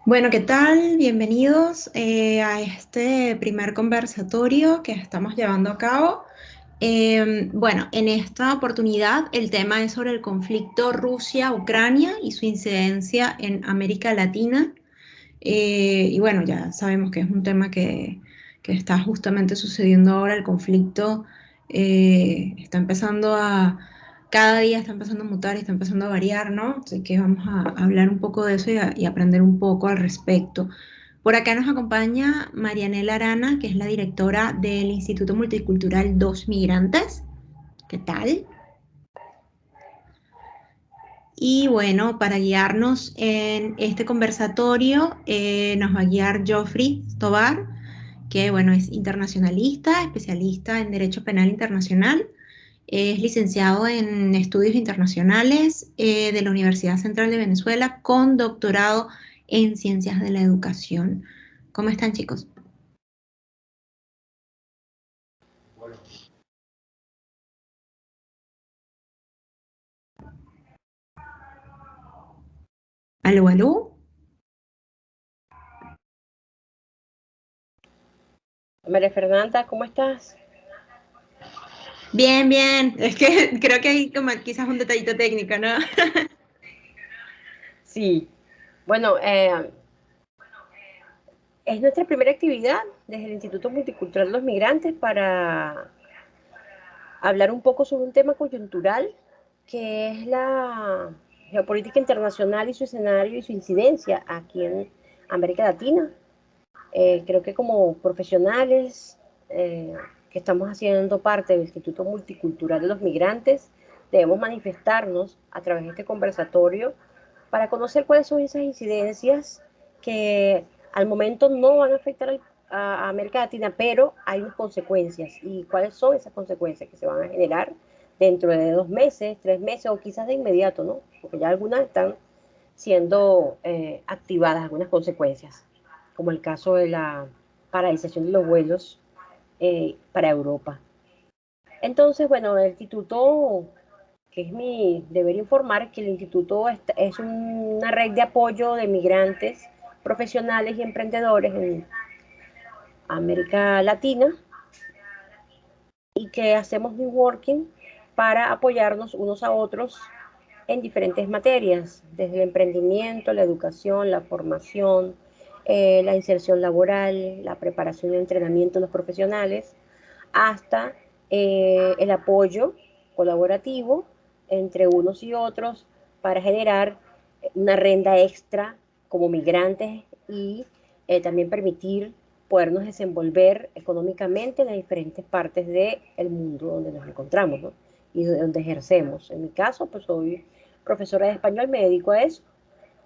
Bueno, ¿qué tal? Bienvenidos a este primer conversatorio que estamos llevando a cabo. Bueno, en esta oportunidad el tema es sobre el conflicto Rusia-Ucrania y su incidencia en América Latina. Y bueno, ya sabemos que es un tema que está justamente sucediendo ahora. El conflicto está empezando cada día está empezando a mutar y está empezando a variar, ¿no? Así que vamos a hablar un poco de eso y aprender un poco al respecto. Por acá nos acompaña Marianela Arana, que es la directora del Instituto Multicultural Dos Migrantes. ¿Qué tal? Y bueno, para guiarnos en este conversatorio nos va a guiar Geoffrey Tovar, que bueno, es internacionalista, especialista en Derecho Penal Internacional, es licenciado en Estudios Internacionales de la Universidad Central de Venezuela con doctorado en Ciencias de la Educación. ¿Cómo están, chicos? ¿Aló, aló? María Fernanda, ¿cómo estás? Bien, bien. Es que creo que hay como quizás un detallito técnico, ¿no? Sí, bueno, es nuestra primera actividad desde el Instituto Multicultural de los Migrantes para hablar un poco sobre un tema coyuntural que es la geopolítica internacional y su escenario y su incidencia aquí en América Latina. Creo que como profesionales que estamos haciendo parte del Instituto Multicultural de los Migrantes, debemos manifestarnos a través de este conversatorio para conocer cuáles son esas incidencias que al momento no van a afectar a América Latina, pero hay unas consecuencias. ¿Y cuáles son esas consecuencias que se van a generar dentro de 2 meses, 3 meses o quizás de inmediato, ¿no? Porque ya algunas están siendo activadas, algunas consecuencias, como el caso de la paralización de los vuelos para Europa. Entonces, bueno, el instituto, que es mi deber informar, que el instituto es una red de apoyo de migrantes profesionales y emprendedores en América Latina y que hacemos networking para apoyarnos unos a otros en diferentes materias, desde el emprendimiento, la educación, la formación, la inserción laboral, la preparación y entrenamiento de los profesionales, hasta el apoyo colaborativo entre unos y otros para generar una renta extra como migrantes y también permitir podernos desenvolver económicamente en las diferentes partes del mundo donde nos encontramos, ¿no? Y donde ejercemos. En mi caso, pues soy profesora de español, me dedico a eso,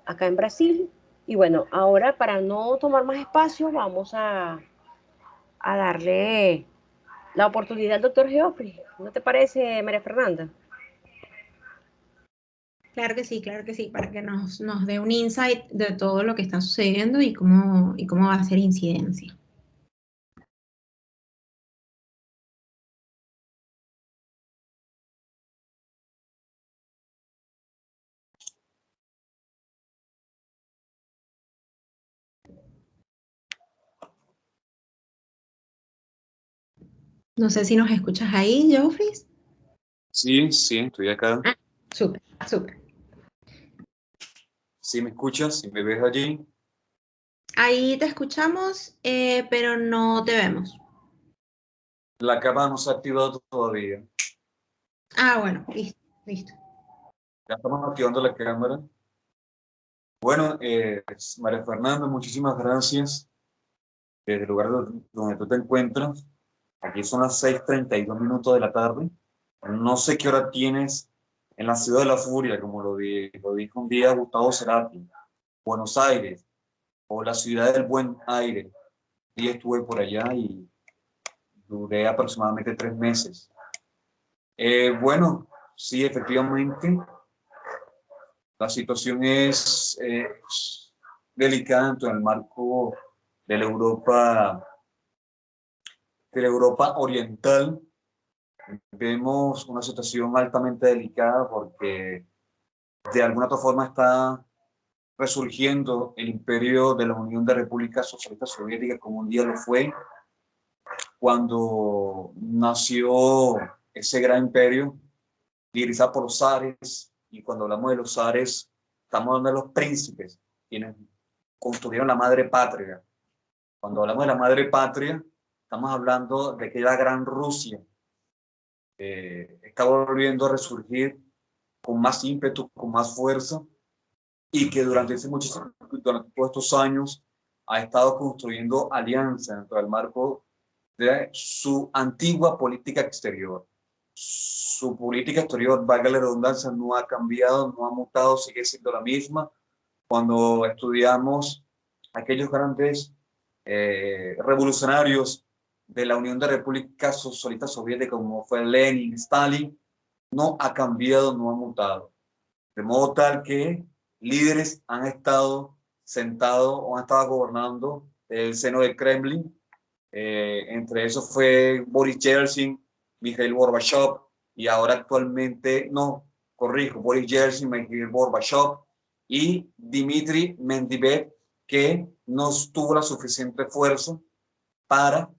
acá en Brasil. Y bueno, ahora para no tomar más espacio, vamos a darle la oportunidad al doctor Geoffrey. ¿No te parece, María Fernanda? Claro que sí, para que nos dé un insight de todo lo que está sucediendo y cómo va a ser incidencia. No sé si nos escuchas ahí, Geoffrey. Sí, sí, estoy acá. Ah, súper, súper. Sí, me escuchas, si me ves allí. Ahí te escuchamos, pero no te vemos. La cámara no se ha activado todavía. Ah, bueno, listo, listo. Ya estamos activando la cámara. Bueno, María Fernanda, muchísimas gracias. Desde el lugar donde tú te encuentras, aquí son las 6:32 de la tarde. No sé qué hora tienes en la ciudad de la furia, como lo dijo un día Gustavo Cerati, Buenos Aires, o la ciudad del buen aire. Y estuve por allá y duré aproximadamente 3 meses. Bueno, sí, efectivamente, la situación es delicada dentro del marco de de la Europa oriental. Vemos una situación altamente delicada porque de alguna otra forma está resurgiendo el imperio de la Unión de Repúblicas Socialistas Soviéticas como un día lo fue, cuando nació ese gran imperio liderizado por los zares, y cuando hablamos de los zares, estamos hablando de los príncipes, quienes construyeron la madre patria. Cuando hablamos de la madre patria, estamos hablando de aquella gran Rusia, está volviendo a resurgir con más ímpetu, con más fuerza, y que durante todos estos años ha estado construyendo alianzas dentro del marco de su antigua política exterior. Su política exterior, valga la redundancia, no ha cambiado, no ha mutado, sigue siendo la misma. Cuando estudiamos aquellos grandes revolucionarios de la Unión de Repúblicas Socialistas Soviéticas, como fue Lenin, Stalin, no ha cambiado, no ha mutado. De modo tal que líderes han estado sentados o han estado gobernando el seno del Kremlin. Entre esos fue Boris Yeltsin, Mikhail Gorbachev, y ahora actualmente, no, corrijo, Boris Yeltsin, Mikhail Gorbachev y Dmitry Medvedev, que no tuvo la suficiente fuerza para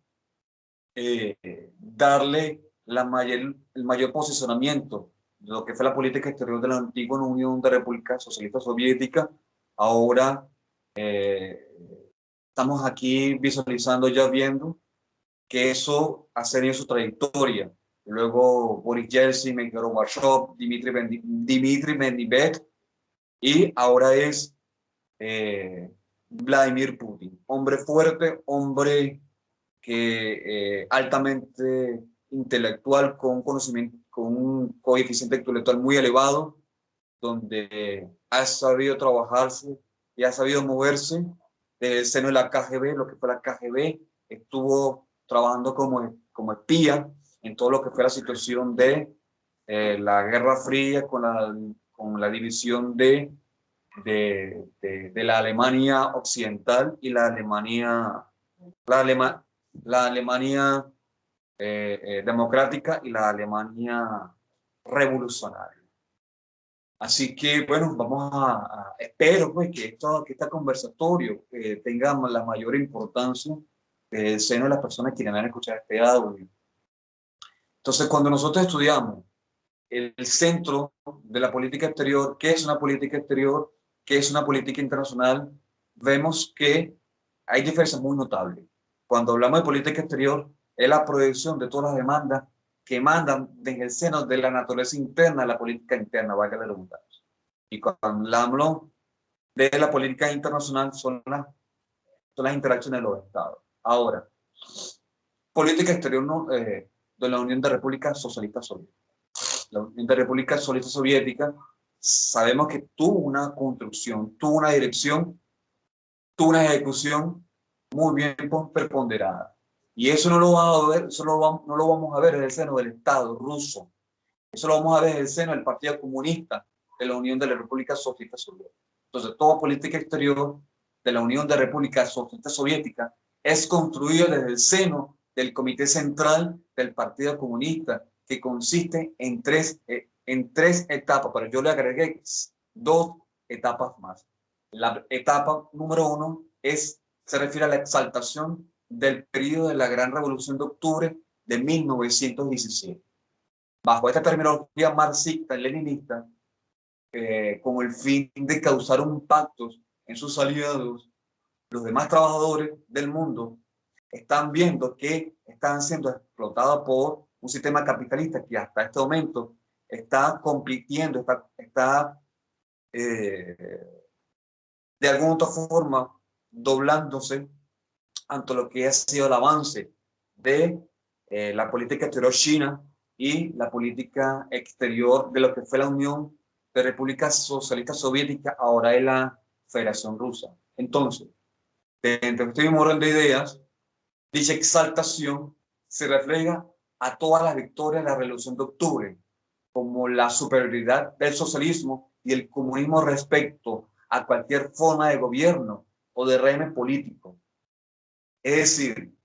darle el mayor posicionamiento de lo que fue la política exterior de la antigua Unión de Repúblicas Socialistas Soviéticas. Ahora estamos aquí visualizando, ya viendo que eso ha seguido su trayectoria. Luego Boris Yeltsin, Mikhail Gorbachev, Dmitry Medvedev, y ahora es Vladimir Putin. Hombre fuerte, hombre que altamente intelectual, con conocimiento, con un coeficiente intelectual muy elevado, donde ha sabido trabajarse y ha sabido moverse desde el seno de la KGB, lo que fue la KGB, estuvo trabajando como espía en todo lo que fue la situación de la Guerra Fría con la división de la Alemania occidental y la Alemania, la Alemania democrática y la Alemania revolucionaria. Así que, bueno, espero pues, que este conversatorio tenga la mayor importancia del seno de las personas que van a escuchar este audio. Entonces, cuando nosotros estudiamos el centro de la política exterior, qué es una política exterior, qué es una política internacional, vemos que hay diferencias muy notables. Cuando hablamos de política exterior, es la proyección de todas las demandas que mandan desde el seno de la naturaleza interna de la política interna, valga la redundancia. Y cuando hablamos de la política internacional, son las interacciones de los estados. Ahora, política exterior de la Unión de Repúblicas Socialistas Soviéticas. La Unión de República Socialista Soviética, sabemos que tuvo una construcción, tuvo una dirección, tuvo una ejecución muy bien preponderada. Y eso no lo vamos a ver, no lo vamos a ver en el seno del Estado ruso. Eso lo vamos a ver en el seno del Partido Comunista de la Unión de la República Socialista Soviética. Entonces, toda política exterior de la Unión de República Socialista Soviética es construida desde el seno del Comité Central del Partido Comunista, que consiste en tres etapas, pero yo le agregué 2 etapas más. La etapa número 1 se refiere a la exaltación del periodo de la Gran Revolución de Octubre de 1917. Bajo esta terminología marxista y leninista, con el fin de causar un impacto en sus aliados, los demás trabajadores del mundo están viendo que están siendo explotados por un sistema capitalista que hasta este momento está compitiendo, está de alguna otra forma doblándose ante lo que ha sido el avance de la política exterior china y la política exterior de lo que fue la Unión de Repúblicas Socialistas Soviéticas, ahora es la Federación Rusa. Entonces, dentro de este mismo orden de ideas, dicha exaltación se refleja a todas las victorias de la Revolución de Octubre, como la superioridad del socialismo y el comunismo respecto a cualquier forma de gobierno o de régimen político. Es decir,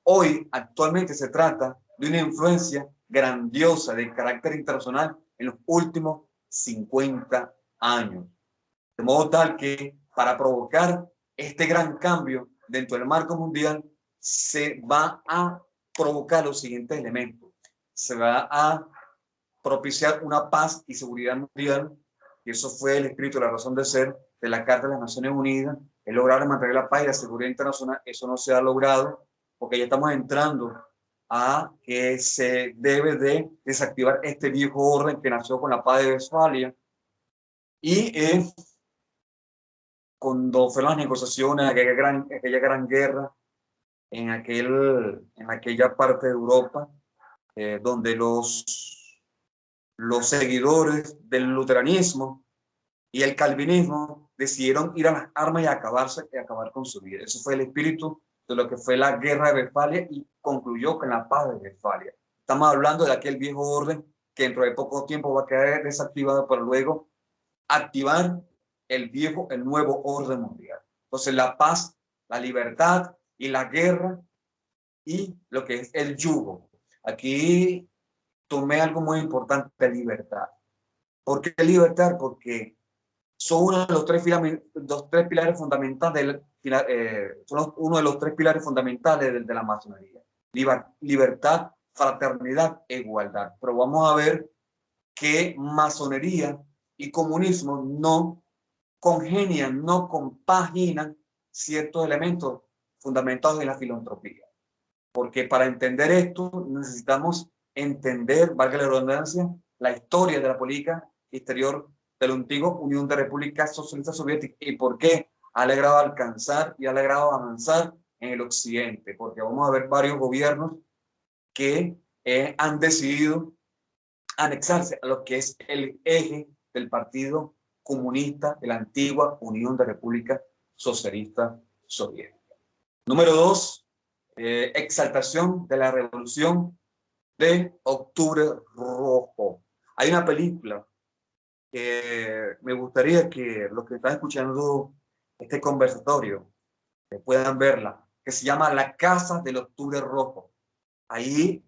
hoy actualmente se trata de una influencia grandiosa de carácter internacional en los últimos 50 años. De modo tal que para provocar este gran cambio dentro del marco mundial se va a provocar los siguientes elementos. Se va a propiciar una paz y seguridad mundial, y eso fue el espíritu, la razón de ser de la Carta de las Naciones Unidas, es lograr mantener la paz y la seguridad internacional. Eso no se ha logrado porque ya estamos entrando a que se debe de desactivar este viejo orden que nació con la paz de Westfalia, y cuando fueron las negociaciones, aquella gran guerra en aquella parte de Europa, donde los seguidores del luteranismo y el calvinismo decidieron ir a las armas y acabar con su vida. Ese fue el espíritu de lo que fue la guerra de Westfalia, y concluyó con la paz de Westfalia. Estamos hablando de aquel viejo orden que dentro de poco tiempo va a quedar desactivado para luego activar el nuevo orden mundial. Entonces la paz, la libertad y la guerra y lo que es el yugo. Aquí tomé algo muy importante: libertad. ¿Por qué libertad? Porque son uno de los tres pilares fundamentales son uno de los tres pilares fundamentales de la masonería. Libertad, fraternidad e igualdad. Pero vamos a ver que masonería y comunismo no congenian, no compaginan ciertos elementos fundamentados en la filantropía. Porque para entender esto necesitamos entender, valga la redundancia, la historia de la política exterior de la antigua Unión de Repúblicas Socialistas Soviéticas y por qué ha logrado alcanzar y ha logrado avanzar en el occidente. Porque vamos a ver varios gobiernos que han decidido anexarse a lo que es el eje del Partido Comunista de la antigua Unión de Repúblicas Socialistas Soviéticas. Número 2, exaltación de la Revolución de Octubre Rojo. Hay una película que me gustaría que los que están escuchando este conversatorio puedan verla, que se llama La Casa del Octubre Rojo. Ahí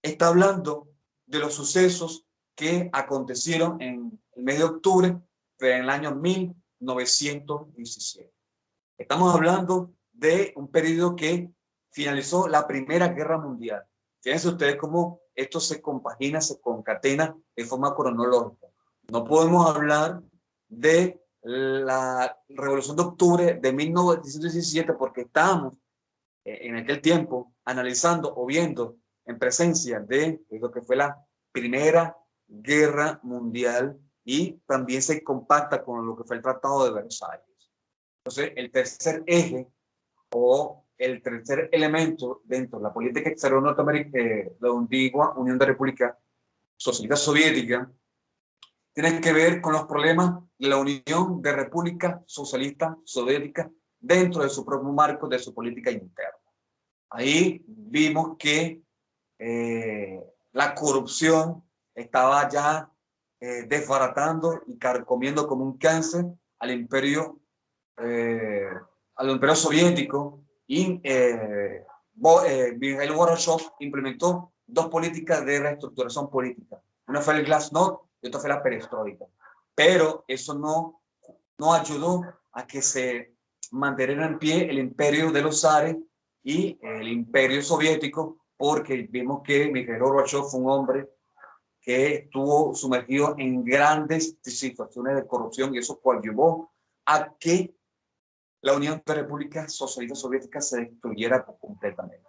está hablando de los sucesos que acontecieron en el mes de octubre, pero en el año 1917. Estamos hablando de un periodo que finalizó la Primera Guerra Mundial. Fíjense ustedes cómo esto se compagina, se concatena de forma cronológica. No podemos hablar de la Revolución de Octubre de 1917 porque estábamos en aquel tiempo analizando o viendo en presencia de lo que fue la Primera Guerra Mundial, y también se compacta con lo que fue el Tratado de Versalles. Entonces, el tercer eje o el tercer elemento dentro de la política exterior norteamericana de la antigua Unión de República Socialista Soviética tiene que ver con los problemas de la Unión de República Socialista Soviética dentro de su propio marco de su política interna. Ahí vimos que la corrupción estaba ya desbaratando y carcomiendo como un cáncer al imperio soviético, y Mikhail Gorbachev implementó dos políticas de reestructuración política. Una fue el Glasnost y otra fue la perestroika. Pero eso no ayudó a que se mantuviera en pie el imperio de los zares y el imperio soviético, porque vimos que Mikhail Gorbachev fue un hombre que estuvo sumergido en grandes situaciones de corrupción, y eso llevó a que la Unión de Repúblicas Socialistas Soviéticas se destruyera completamente.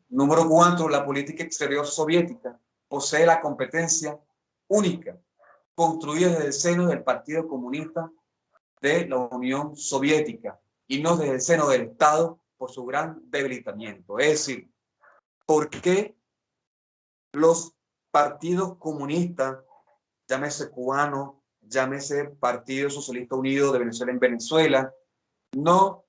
Número 4, la política exterior soviética posee la competencia única construida desde el seno del Partido Comunista de la Unión Soviética y no desde el seno del Estado por su gran debilitamiento. Es decir, ¿por qué los partidos comunistas, llámese cubano, llámese Partido Socialista Unido de Venezuela en Venezuela, no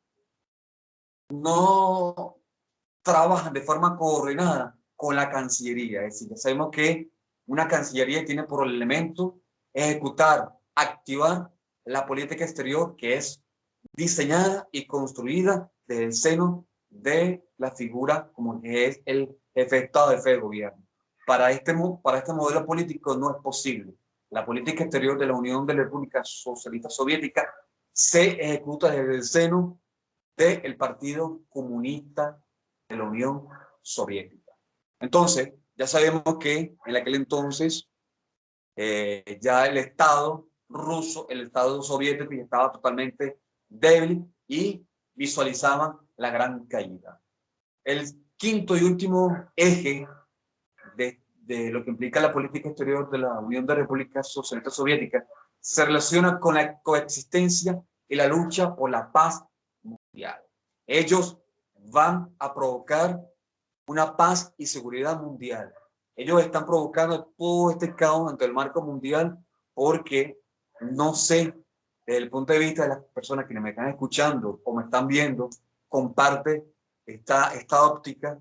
trabajan de forma coordinada con la Cancillería? Es decir, sabemos que una Cancillería tiene por elemento ejecutar, activar la política exterior que es diseñada y construida desde el seno de la figura como que es el jefe de Estado, jefe de gobierno. Para este modelo político no es posible la política exterior de la Unión de la República Socialista Soviética se ejecuta desde el seno del Partido Comunista de la Unión Soviética. Entonces, ya sabemos que en aquel entonces ya el Estado ruso, el Estado soviético ya estaba totalmente débil y visualizaban la gran caída. El quinto y último eje de lo que implica la política exterior de la Unión de Repúblicas Socialistas Soviéticas se relaciona con la coexistencia y la lucha por la paz mundial. Ellos van a provocar una paz y seguridad mundial. Ellos están provocando todo este caos dentro del marco mundial porque no sé, desde el punto de vista de las personas que me están escuchando o me están viendo, comparte esta óptica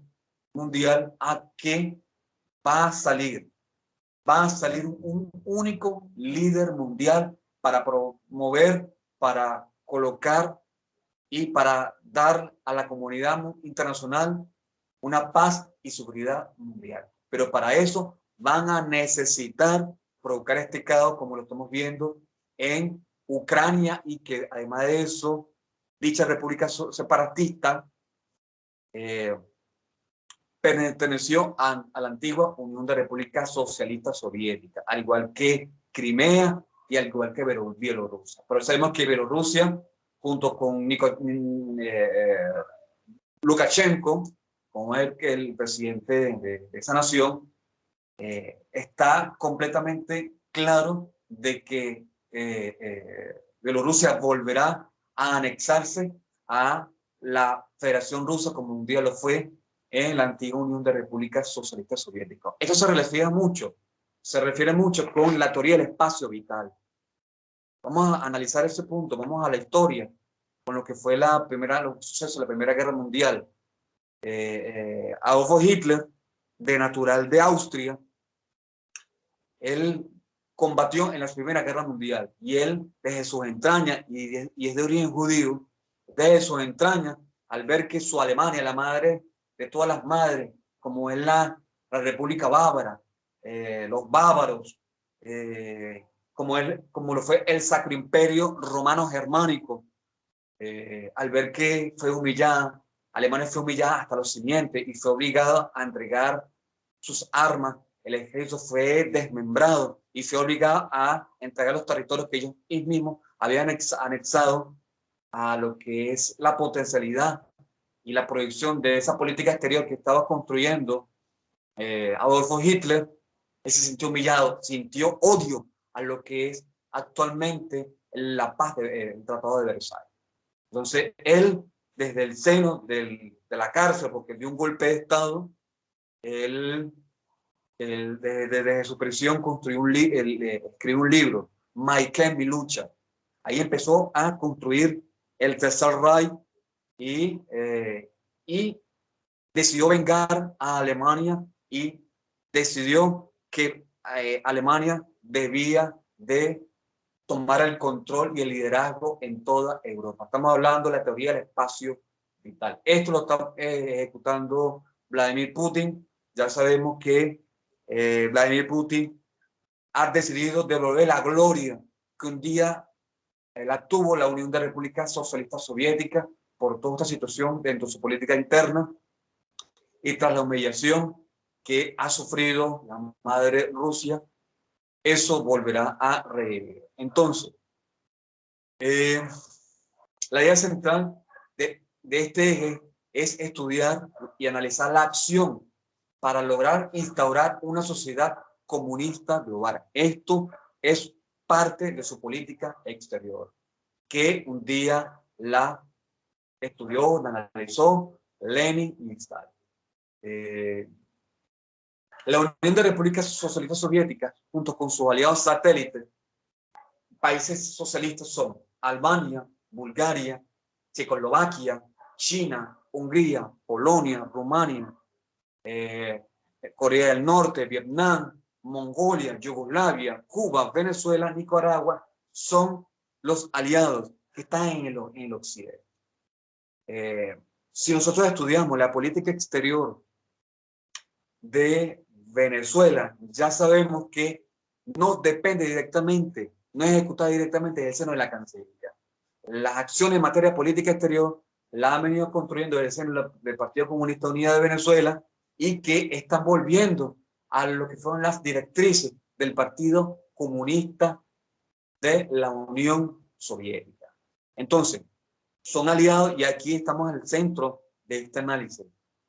mundial a que va a salir un único líder mundial para promover, para colocar y para dar a la comunidad internacional una paz y seguridad mundial. Pero para eso van a necesitar provocar este caos como lo estamos viendo en Ucrania y que además de eso, dicha república separatista perteneció a la antigua Unión de Repúblicas Socialistas Soviéticas, al igual que Crimea y al igual que Bielorrusia. Pero sabemos que Bielorrusia, junto con Lukashenko, como el presidente de esa nación, está completamente claro de que Bielorrusia volverá a anexarse a la Federación Rusa como un día lo fue en la antigua Unión de Repúblicas Socialistas Soviéticas. Esto se refiere mucho con la teoría del espacio vital. Vamos a analizar ese punto, vamos a la historia, con lo que fue los sucesos de la Primera Guerra Mundial. Adolfo Hitler, de natural de Austria, él combatió en la Primera Guerra Mundial y él desde sus entrañas, y es de origen judío, desde sus entrañas, al ver que su Alemania, la madre de todas las madres, como es la República Bávara, los bávaros, como lo fue el Sacro Imperio Romano Germánico, al ver que fue humillada, Alemania fue humillada hasta los cimientos y fue obligada a entregar sus armas, el ejército fue desmembrado y fue obligado a entregar los territorios que ellos mismos habían anexado a lo que es la potencialidad y la proyección de esa política exterior que estaba construyendo Adolfo Hitler. Él se sintió humillado, sintió odio a lo que es actualmente la paz del Tratado de Versalles. Entonces, él, desde el seno de la cárcel, porque dio un golpe de Estado, él desde su prisión escribió un libro, My Camp, mi lucha. Ahí empezó a construir el Tercer Reich y decidió vengar a Alemania y decidió que Alemania debía de tomar el control y el liderazgo en toda Europa. Estamos hablando de la teoría del espacio vital. Esto lo está ejecutando Vladimir Putin. Ya sabemos que Vladimir Putin ha decidido devolver la gloria que un día la tuvo la Unión de Repúblicas Socialistas Soviéticas por toda esta situación dentro de su política interna y tras la humillación que ha sufrido la madre Rusia, eso volverá a revivir. Entonces, la idea central de este eje es estudiar y analizar la acción para lograr instaurar una sociedad comunista global. Esto es parte de su política exterior, que un día la estudió, la analizó Lenin y Stalin. La Unión de Repúblicas Socialistas Soviéticas, junto con sus aliados satélites, países socialistas son Albania, Bulgaria, Checoslovaquia, China, Hungría, Polonia, Rumania, Corea del Norte, Vietnam, Mongolia, Yugoslavia, Cuba, Venezuela, Nicaragua, son los aliados que están en el occidente. Si nosotros estudiamos la política exterior de Venezuela, ya sabemos que no depende directamente, no es ejecutada directamente del seno de la Cancillería. Las acciones en materia de política exterior la han venido construyendo desde el seno del Partido Comunista Unido de Venezuela y que están volviendo a lo que fueron las directrices del Partido Comunista de la Unión Soviética. Entonces, son aliados y aquí estamos en el centro de este análisis.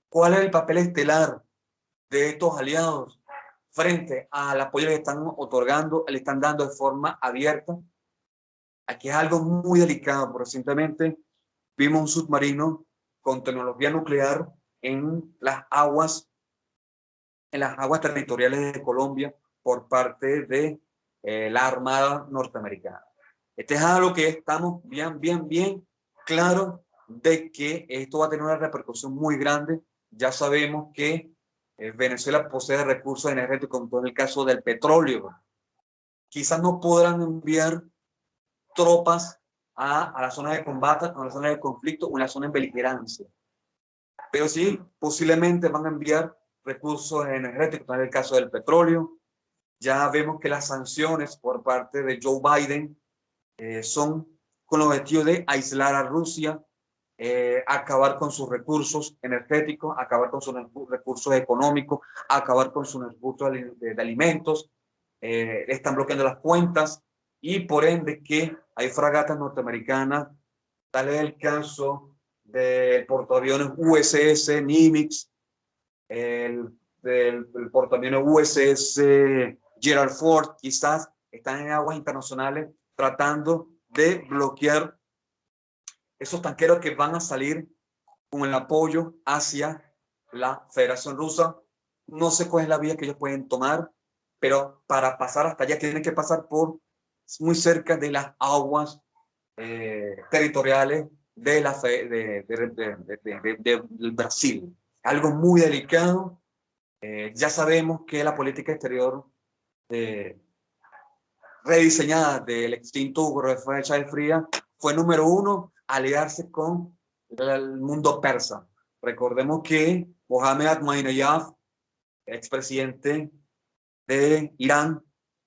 ¿Cuál es el papel estelar de estos aliados frente al apoyo que están otorgando, le están dando de forma abierta? Aquí es algo muy delicado, porque recientemente vimos un submarino con tecnología nuclear en las aguas territoriales de Colombia por parte de la Armada norteamericana. Este es algo que estamos bien claro de que esto va a tener una repercusión muy grande. Ya sabemos que Venezuela posee recursos energéticos, como en el caso del petróleo. Quizás no podrán enviar tropas a la zona de combate, a la zona de conflicto o a la zona de beligerancia, pero sí posiblemente van a enviar recursos energéticos, en el caso del petróleo. Ya vemos que las sanciones por parte de Joe Biden son con el objetivo de aislar a Rusia, acabar con sus recursos energéticos, acabar con sus recursos económicos, acabar con sus recursos de alimentos, están bloqueando las cuentas y por ende que hay fragatas norteamericanas, tal es el caso del portaaviones USS Nimitz, del portaaviones USS Gerald Ford, quizás están en aguas internacionales tratando de bloquear esos tanqueros que van a salir con el apoyo hacia la Federación Rusa. No sé cuál es la vía que ellos pueden tomar, pero para pasar hasta allá tienen que pasar por muy cerca de las aguas territoriales de del Brasil. Algo muy delicado. Ya sabemos que la política exterior rediseñada del extinto Hugo Rafael Chávez Frías fue número uno, aliarse con el mundo persa. Recordemos que Mohamed Ahmadinejad, expresidente de Irán,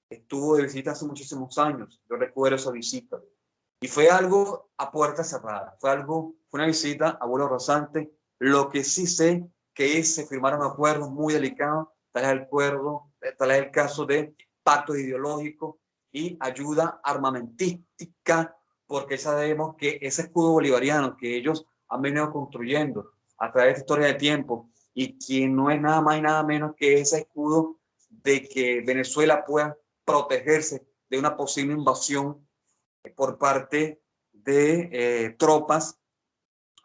estuvo de visita hace muchísimos años. Yo recuerdo esa visita. Y fue algo a puerta cerrada. Fue una visita a vuelo rasante. Lo que sí sé que se firmaron acuerdos muy delicados, tal es el caso de pactos ideológicos y ayuda armamentística, porque sabemos que ese escudo bolivariano que ellos han venido construyendo a través de esta historia de tiempo y que no es nada más y nada menos que ese escudo de que Venezuela pueda protegerse de una posible invasión por parte de tropas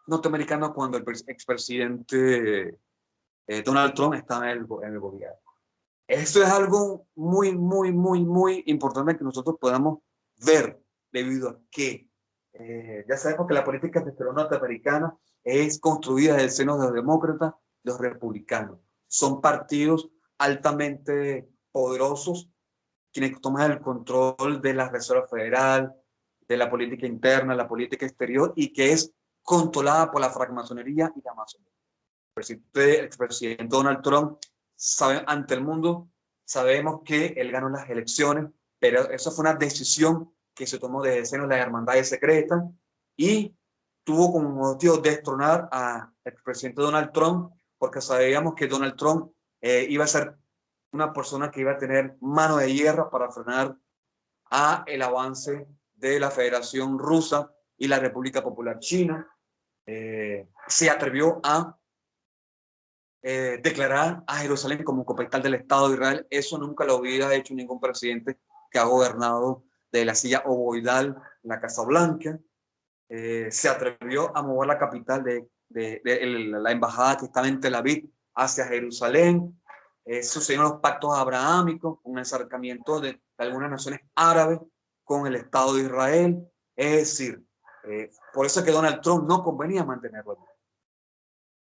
norteamericanas cuando el expresidente Donald Trump estaba en el gobierno. Esto es algo muy importante que nosotros podamos ver, debido a que ya sabemos que la política exterior norteamericana es construida desde el seno de los demócratas, los republicanos. Son partidos altamente poderosos quienes toman el control de la Reserva Federal, de la política interna, la política exterior, y que es controlada por la francmasonería y la masonería. El expresidente Donald Trump sabe ante el mundo, sabemos que él ganó las elecciones, pero eso fue una decisión que se tomó desde el seno de las hermandades secretas y tuvo como objetivo destronar al expresidente Donald Trump, porque sabíamos que Donald Trump iba a ser una persona que iba a tener mano de hierro para frenar el avance de la Federación Rusa y la República Popular China. Se atrevió a declarar a Jerusalén como capital del Estado de Israel. Eso nunca lo hubiera hecho ningún presidente que ha gobernado de la silla ovoidal en la Casa Blanca. Se atrevió a mover la capital de la embajada que estaba en Tel Aviv hacia Jerusalén. Sucedieron los pactos abrahámicos, un acercamiento de algunas naciones árabes con el Estado de Israel. Es decir, por eso es que Donald Trump no convenía mantenerlo.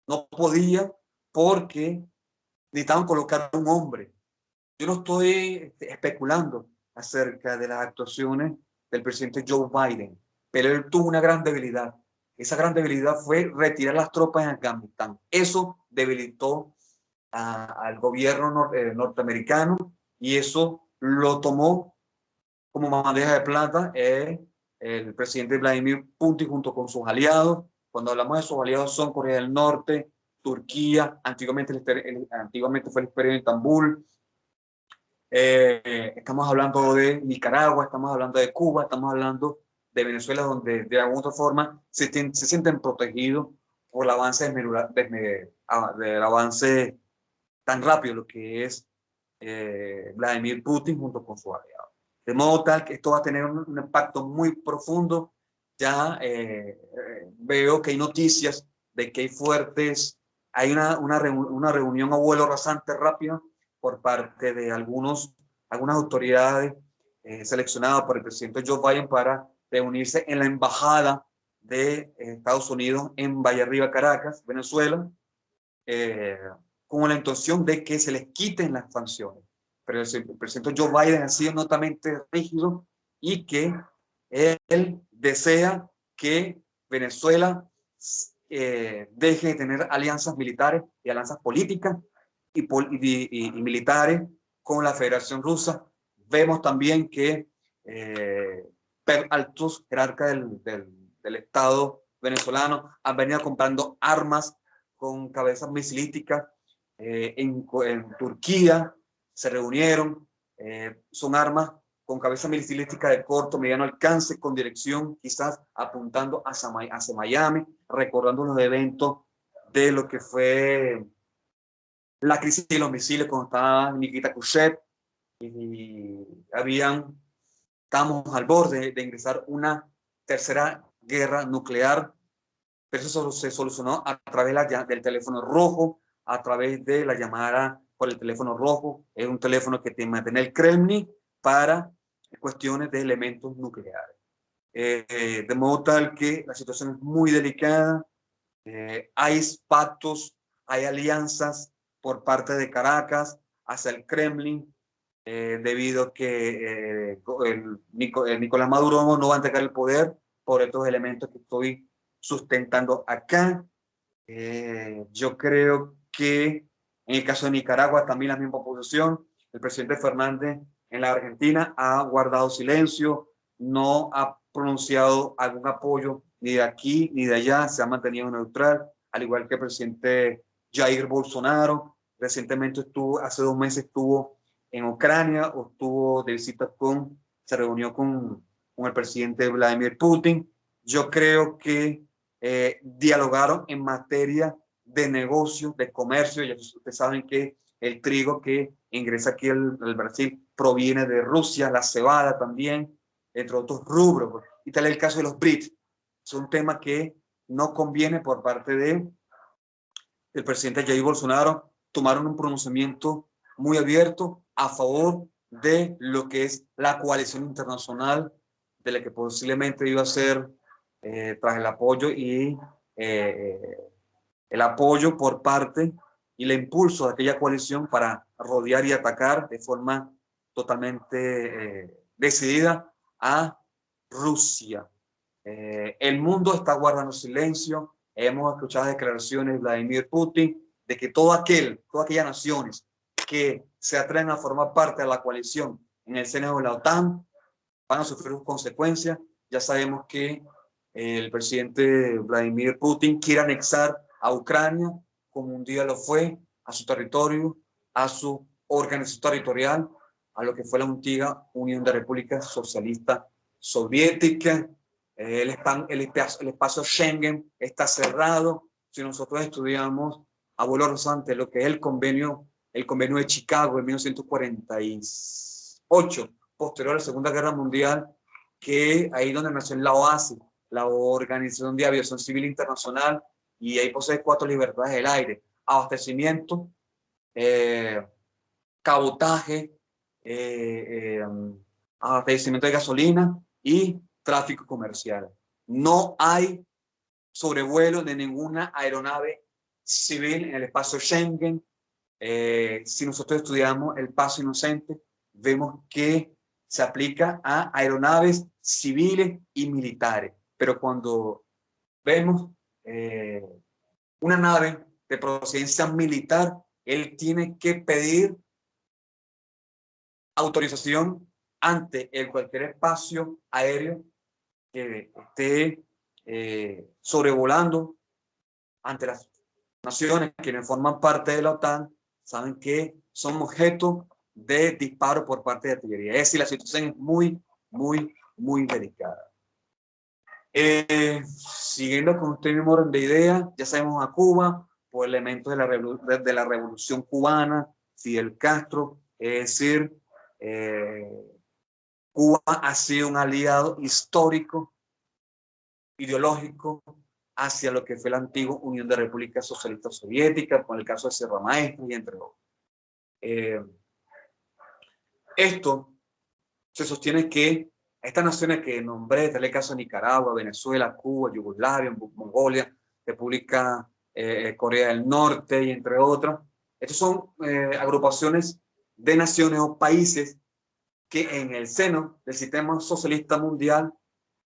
No podía, porque necesitaban colocar un hombre. Yo no estoy especulando acerca de las actuaciones del presidente Joe Biden, pero él tuvo una gran debilidad. Esa gran debilidad fue retirar las tropas en Afganistán. Eso debilitó al gobierno norteamericano y eso lo tomó como bandeja de plata el presidente Vladimir Putin junto con sus aliados. Cuando hablamos de sus aliados son Corea del Norte, Turquía, antiguamente fue el Imperio de Estambul. Estamos hablando de Nicaragua, estamos hablando de Cuba, estamos hablando de Venezuela, donde de alguna otra forma se sienten protegidos por el avance del avance tan rápido, lo que es Vladimir Putin junto con su aliado. De modo tal que esto va a tener un impacto muy profundo. Ya veo que hay noticias de que hay una reunión a vuelo rasante rápido por parte de algunas autoridades seleccionadas por el presidente Joe Biden para reunirse en la embajada de Estados Unidos en Vallarriba, Caracas, Venezuela, con la intención de que se les quiten las sanciones. Pero el presidente Joe Biden ha sido notamente rígido y que él desea que Venezuela deje de tener alianzas militares y alianzas políticas y militares con la Federación Rusa. Vemos también que altos jerarcas del Estado venezolano han venido comprando armas con cabezas misilísticas en Turquía, se reunieron, son armas con cabeza misilística de corto, mediano alcance, con dirección quizás apuntando hacia Miami, recordando los eventos de lo que fue la crisis de los misiles cuando estaba Nikita Khrushchev y estábamos al borde de ingresar una tercera guerra nuclear, pero eso se solucionó a través del teléfono rojo, a través de la llamada por el teléfono rojo. Es un teléfono que te mantiene el Kremlin para cuestiones de elementos nucleares. De modo tal que la situación es muy delicada. Hay pactos, hay alianzas por parte de Caracas hacia el Kremlin, debido a que Nicolás Maduro no va a entregar el poder por estos elementos que estoy sustentando acá. Yo creo que en el caso de Nicaragua también la misma posición. El presidente Fernández en la Argentina ha guardado silencio, no ha pronunciado algún apoyo ni de aquí ni de allá, se ha mantenido neutral, al igual que el presidente Jair Bolsonaro. Recientemente hace 2 meses estuvo en Ucrania, o estuvo de visita se reunió con el presidente Vladimir Putin. Yo creo que dialogaron en materia de negocio, de comercio. Ya ustedes saben que el trigo que ingresa aquí al Brasil proviene de Rusia, la cebada también, entre otros rubros. Y tal es el caso de los BRICS. Es un tema que no conviene por parte del presidente Jair Bolsonaro. Tomaron un pronunciamiento muy abierto a favor de lo que es la coalición internacional, de la que posiblemente iba a ser tras el apoyo el apoyo por parte y el impulso de aquella coalición para rodear y atacar de forma totalmente decidida a Rusia. El mundo está guardando silencio. Hemos escuchado declaraciones de Vladimir Putin de que todas aquellas naciones que se atreven a formar parte de la coalición en el seno de la OTAN van a sufrir consecuencias. Ya sabemos que el presidente Vladimir Putin quiere anexar a Ucrania, como un día lo fue, a su territorio, a su organización territorial, a lo que fue la antigua Unión de Repúblicas Socialistas Soviéticas. El espacio Schengen está cerrado. Si nosotros estudiamos a vuelo rasante lo que es el convenio de Chicago en 1948, posterior a la Segunda Guerra Mundial, que ahí donde nació la OASI, la Organización de Aviación Civil Internacional, y ahí posee 4 libertades del aire: abastecimiento, cabotaje, abastecimiento de gasolina y tráfico comercial. No hay sobrevuelo de ninguna aeronave civil en el espacio Schengen. Si nosotros estudiamos el paso inocente, vemos que se aplica a aeronaves civiles y militares. Pero cuando vemos una nave de procedencia militar, él tiene que pedir autorización ante cualquier espacio aéreo que esté sobrevolando ante las naciones que no forman parte de la OTAN, saben que son objeto de disparo por parte de artillería. Es decir, la situación es muy, muy, muy delicada. Siguiendo con este mismo orden de ideas, ya sabemos a Cuba por elementos de la revolución cubana, Fidel Castro, es decir, Cuba ha sido un aliado histórico, ideológico, hacia lo que fue la antigua Unión de Repúblicas Socialistas Soviéticas, con el caso de Sierra Maestra y entre otros. Esto se sostiene que estas naciones que nombré, tal el caso de Nicaragua, Venezuela, Cuba, Yugoslavia, Mongolia, República Corea del Norte y entre otras, estas son agrupaciones de naciones o países que en el seno del sistema socialista mundial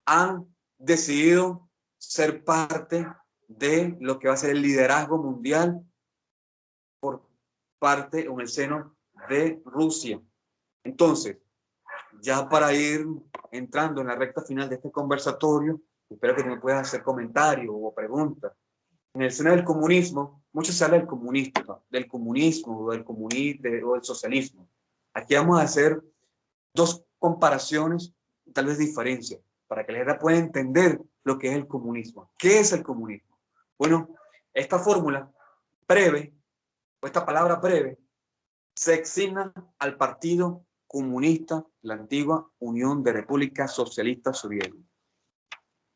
han decidido ser parte de lo que va a ser el liderazgo mundial por parte o en el seno de Rusia. Entonces, ya para ir entrando en la recta final de este conversatorio, espero que me puedas hacer comentarios o preguntas. En el seno del comunismo, mucho se habla del comunismo o del socialismo. Aquí vamos a hacer dos comparaciones, tal vez diferencias, para que la gente pueda entender lo que es el comunismo. ¿Qué es el comunismo? Bueno, esta fórmula breve, o esta palabra breve, se asigna al Partido Comunista, la antigua Unión de Repúblicas Socialistas Soviéticas.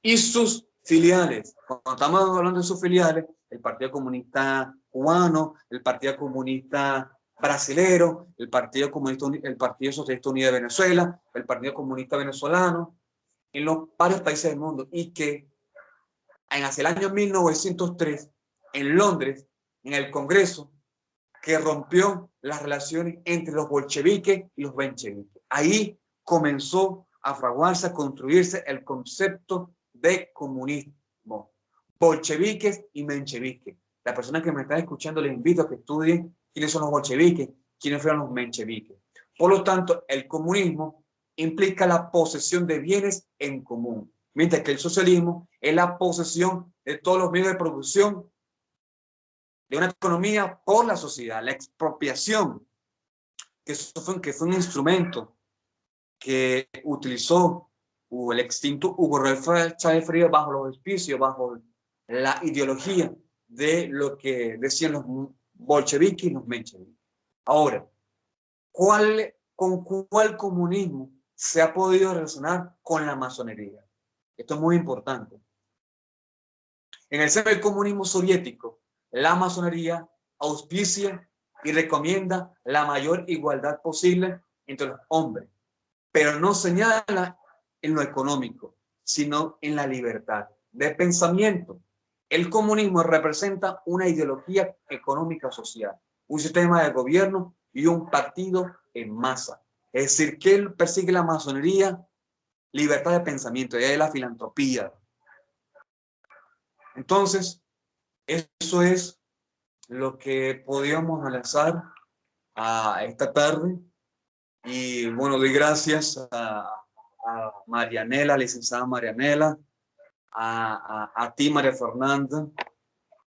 Y sus filiales, cuando estamos hablando de sus filiales, el Partido Comunista Cubano, el Partido Comunista Brasilero, el Partido Socialista Unido de Venezuela, el Partido Comunista Venezolano, en los varios países del mundo, y que hacia el año 1903, en Londres, en el Congreso, que rompió las relaciones entre los bolcheviques y los mencheviques. Ahí comenzó a fraguarse, a construirse el concepto de comunismo. Bolcheviques y mencheviques. La persona que me está escuchando les invito a que estudien quiénes son los bolcheviques, quiénes fueron los mencheviques. Por lo tanto, el comunismo implica la posesión de bienes en común, mientras que el socialismo es la posesión de todos los medios de producción de una economía por la sociedad, la expropiación, que fue un instrumento que utilizó el extinto Hugo Rafael Chávez Frías bajo los auspicios, bajo la ideología de lo que decían los bolcheviques y los mencheviques. Ahora, ¿con cuál comunismo se ha podido relacionar con la masonería? Esto es muy importante. En el seno del comunismo soviético, la masonería auspicia y recomienda la mayor igualdad posible entre los hombres, pero no señala en lo económico, sino en la libertad de pensamiento. El comunismo representa una ideología económica social, un sistema de gobierno y un partido en masa. Es decir, ¿qué persigue la masonería? Libertad de pensamiento, y de la filantropía. Entonces, eso es lo que podíamos analizar a esta tarde. Y bueno, doy gracias a Marianela, licenciada Marianela, a ti, María Fernanda,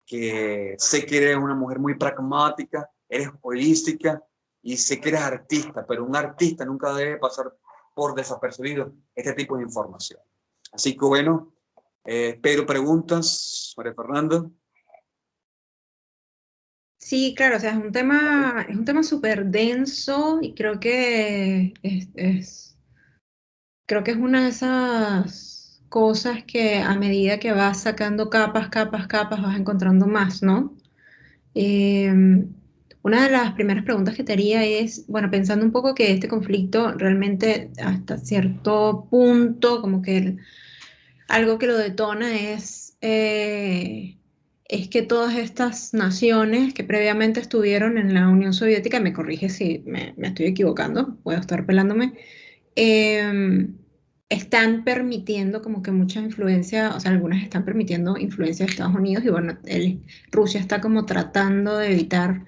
que sé que eres una mujer muy pragmática, eres holística y sé que eres artista, pero un artista nunca debe pasar por desapercibido este tipo de información. Así que bueno, espero preguntas, María Fernanda. Sí, claro, o sea, es un tema súper denso y creo que es una de esas cosas que a medida que vas sacando capas, capas, capas, vas encontrando más, ¿no? Eh, una de las primeras preguntas que te haría es, bueno, pensando un poco que este conflicto realmente hasta cierto punto, como que algo que lo detona es que todas estas naciones que previamente estuvieron en la Unión Soviética, me corrige si me estoy equivocando, puedo estar pelándome, eh, están permitiendo como que mucha influencia, o sea, algunas están permitiendo influencia de Estados Unidos y bueno, Rusia está como tratando de evitar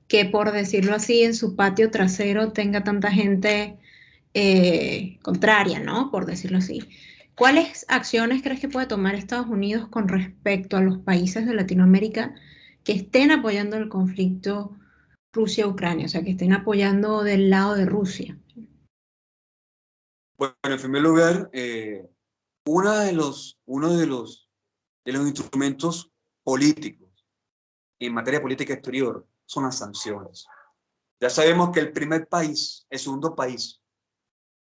que, por decirlo así, en su patio trasero tenga tanta gente contraria, ¿no? Por decirlo así. ¿Cuáles acciones crees que puede tomar Estados Unidos con respecto a los países de Latinoamérica que estén apoyando el conflicto Rusia-Ucrania, o sea, que estén apoyando del lado de Rusia? Bueno, en primer lugar, uno de los instrumentos políticos en materia política exterior son las sanciones. Ya sabemos que el segundo país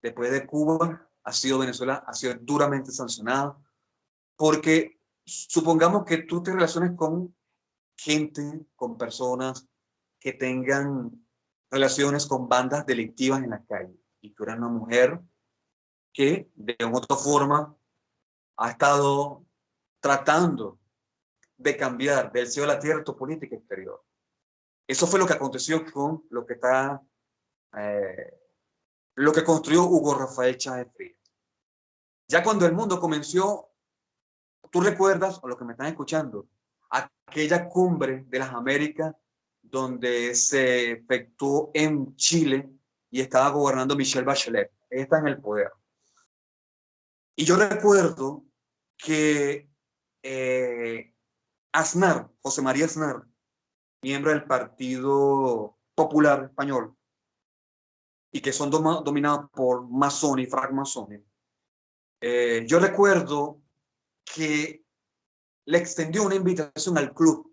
después de Cuba ha sido Venezuela, ha sido duramente sancionado, porque supongamos que tú te relaciones con gente, con personas que tengan relaciones con bandas delictivas en la calle, y tú eres una mujer que de una u otra forma ha estado tratando de cambiar del cielo a la tierra tu política exterior. Eso fue lo que aconteció con lo que construyó Hugo Rafael Chávez Frías. Ya cuando el mundo comenzó, tú recuerdas, o los que me están escuchando, aquella cumbre de las Américas donde se efectuó en Chile y estaba gobernando Michelle Bachelet. Ella está en el poder. Y yo recuerdo que Aznar, José María Aznar, miembro del Partido Popular Español, y que son dominados por masones y francmasones, yo recuerdo que le extendió una invitación al club,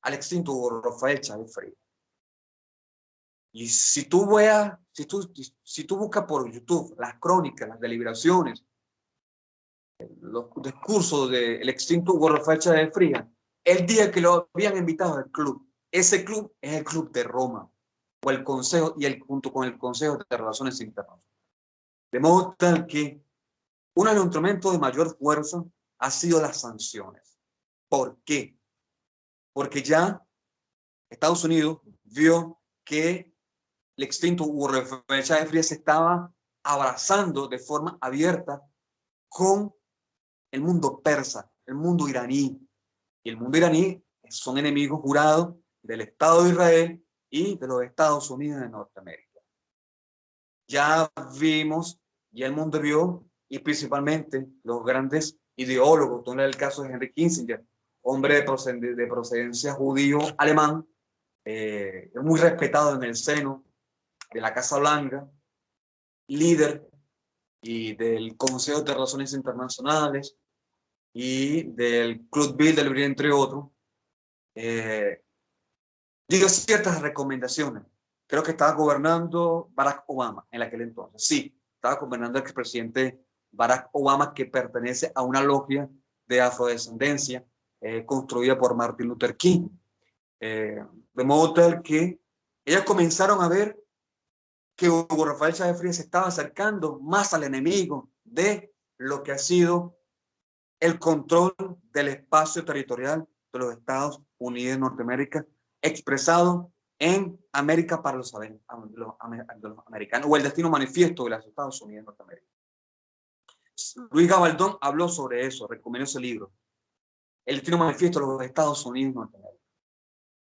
al extinto Rafael Chávez Frías. Y si tú buscas por YouTube las crónicas, las deliberaciones, los discursos del extinto Hugo Rafael Chávez Frías, el día que lo habían invitado al club, ese club es el Club de Roma, o el Consejo, junto con el Consejo de Relaciones Internacionales. De modo tal que uno de los instrumentos de mayor fuerza ha sido las sanciones. ¿Por qué? Porque ya Estados Unidos vio que el extinto Hugo Rafael Chávez Frías se estaba abrazando de forma abierta con el mundo persa, el mundo iraní. Y el mundo iraní son enemigos jurados del Estado de Israel y de los Estados Unidos de Norteamérica. Ya vimos, y el mundo vio, y principalmente los grandes ideólogos, tú en el caso de Henry Kissinger, hombre de procedencia judío-alemán, muy respetado en el seno de la Casa Blanca, líder y del Consejo de Relaciones Internacionales y del Club Bilderberg, entre otros, dio ciertas recomendaciones. Creo que estaba gobernando Barack Obama en aquel entonces. Sí, estaba gobernando el expresidente Barack Obama, que pertenece a una logia de afrodescendencia construida por Martin Luther King. De modo tal que ellos comenzaron a ver que Hugo Rafael Chávez Frías se estaba acercando más al enemigo de lo que ha sido el control del espacio territorial de los Estados Unidos de Norteamérica, expresado en América para los americanos, o el destino manifiesto de los Estados Unidos de Norteamérica. Luis Gabaldón habló sobre eso, recomiendo ese libro, El destino manifiesto de los Estados Unidos de Norteamérica.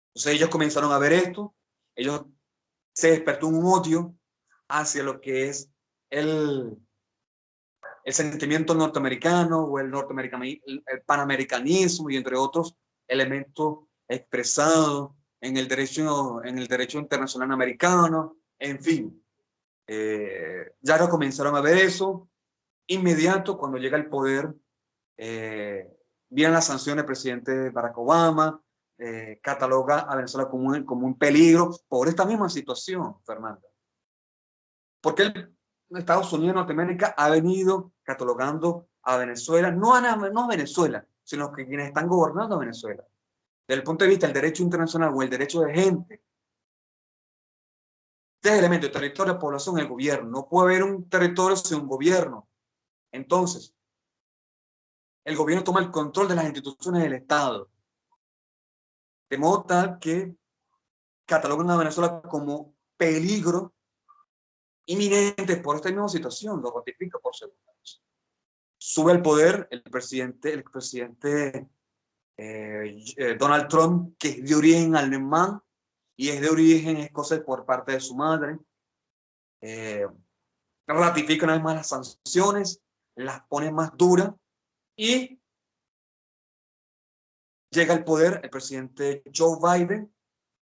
Entonces ellos comenzaron a ver esto, ellos se despertó un odio hacia lo que es el sentimiento norteamericano o el panamericanismo y entre otros elementos expresados en el derecho internacional americano, en fin. Ya no comenzaron a ver eso. Inmediato, cuando llega al poder, vienen las sanciones del presidente Barack Obama, cataloga a Venezuela como un peligro por esta misma situación, Fernanda. Porque Estados Unidos de Norteamérica ha venido catalogando a Venezuela, no a Venezuela, sino que quienes están gobernando a Venezuela. Desde el punto de vista del derecho internacional o el derecho de gente, tres elementos: territorio, población, el gobierno. No puede haber un territorio sin un gobierno. Entonces, el gobierno toma el control de las instituciones del Estado, de modo tal que catalogan a Venezuela como peligro inminente por esta misma situación, lo ratifica por segunda vez. Sube al poder el expresidente Donald Trump, que es de origen alemán, y es de origen escocés por parte de su madre. Ratifica una vez más las sanciones, las pone más duras y llega al poder el presidente Joe Biden,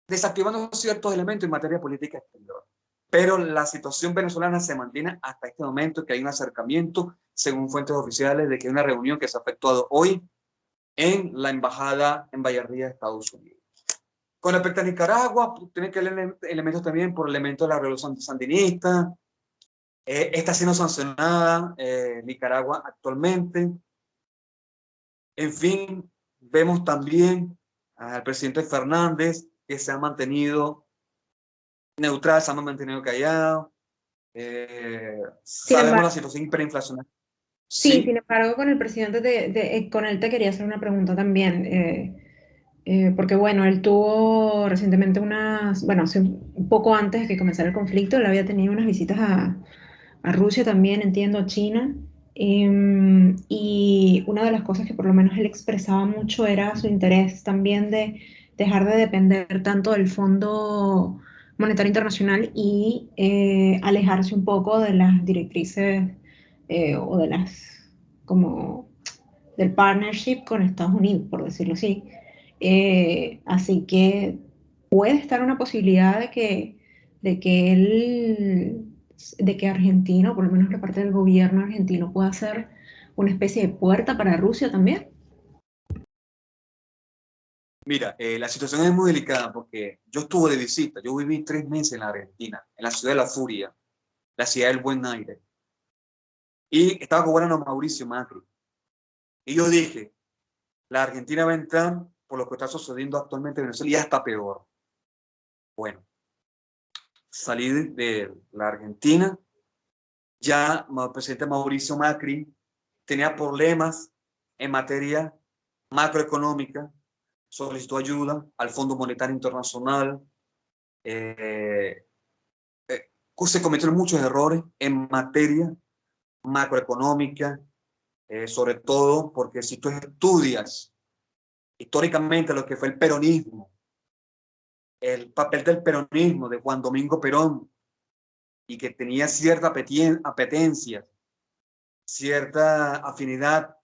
desactivando ciertos elementos en materia política exterior. Pero la situación venezolana se mantiene hasta este momento, que hay un acercamiento, según fuentes oficiales, de que hay una reunión que se ha efectuado hoy en la embajada en Valladolid de Estados Unidos. Con respecto a Nicaragua, tiene que leer elementos también por elementos de la revolución sandinista. Está siendo sancionada Nicaragua actualmente. En fin, vemos también al presidente Fernández, que se ha mantenido neutral, se ha mantenido callado. Sabemos la situación hiperinflacionaria. Sí, sin embargo, con el presidente, con él te quería hacer una pregunta también, porque bueno, él tuvo recientemente hace un poco antes de que comenzara el conflicto, él había tenido unas visitas a Rusia también, entiendo, a China, y una de las cosas que por lo menos él expresaba mucho era su interés también de dejar de depender tanto del Fondo Monetario Internacional y alejarse un poco de las directrices o de como del partnership con Estados Unidos, por decirlo así. Así que puede estar una posibilidad de que él, de que Argentina, o por lo menos la parte del gobierno argentino, pueda ser una especie de puerta para Rusia también. Mira, la situación es muy delicada porque yo estuve de visita, yo viví 3 meses en la Argentina, en la ciudad de La Furia, la ciudad del buen aire, y estaba gobernando Mauricio Macri. Y yo dije, la Argentina va a entrar por lo que está sucediendo actualmente en Venezuela y ya está peor. Bueno, salí de la Argentina, ya el presidente Mauricio Macri tenía problemas en materia macroeconómica, solicitó ayuda al Fondo Monetario Internacional, se cometieron muchos errores en materia macroeconómica, sobre todo porque si tú estudias históricamente lo que fue el peronismo, el papel del peronismo de Juan Domingo Perón, y que tenía cierta apetencia, cierta afinidad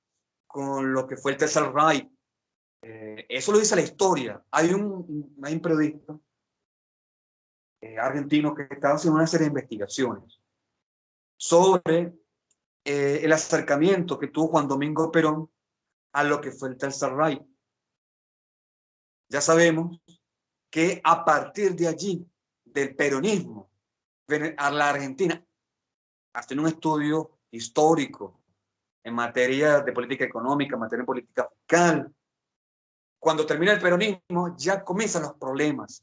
con lo que fue el Tercer Reich. Eso lo dice la historia. Hay un periodista argentino que estaba haciendo una serie de investigaciones sobre el acercamiento que tuvo Juan Domingo Perón a lo que fue el Tercer Reich. Ya sabemos que a partir de allí, del peronismo, a la Argentina, haciendo un estudio histórico en materia de política económica, en materia de política fiscal, cuando termina el peronismo ya comienzan los problemas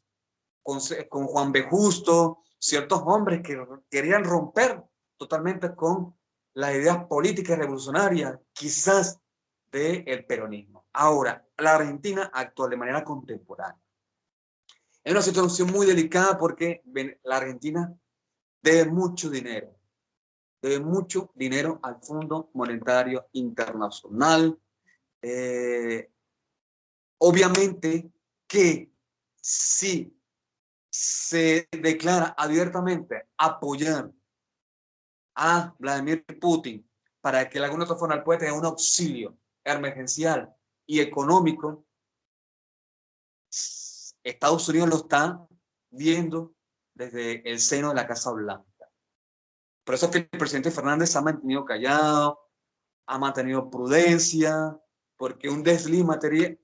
con Juan B. Justo, ciertos hombres que querían romper totalmente con las ideas políticas revolucionarias, quizás del peronismo. Ahora, la Argentina actúa de manera contemporánea. Es una situación muy delicada porque la Argentina debe mucho dinero al Fondo Monetario Internacional. Obviamente que si se declara abiertamente apoyar a Vladimir Putin para que de alguna otra forma pueda tener un auxilio emergencial y económico, Estados Unidos lo está viendo desde el seno de la Casa Blanca. Por eso es que el presidente Fernández se ha mantenido callado, ha mantenido prudencia, porque un desliz en materia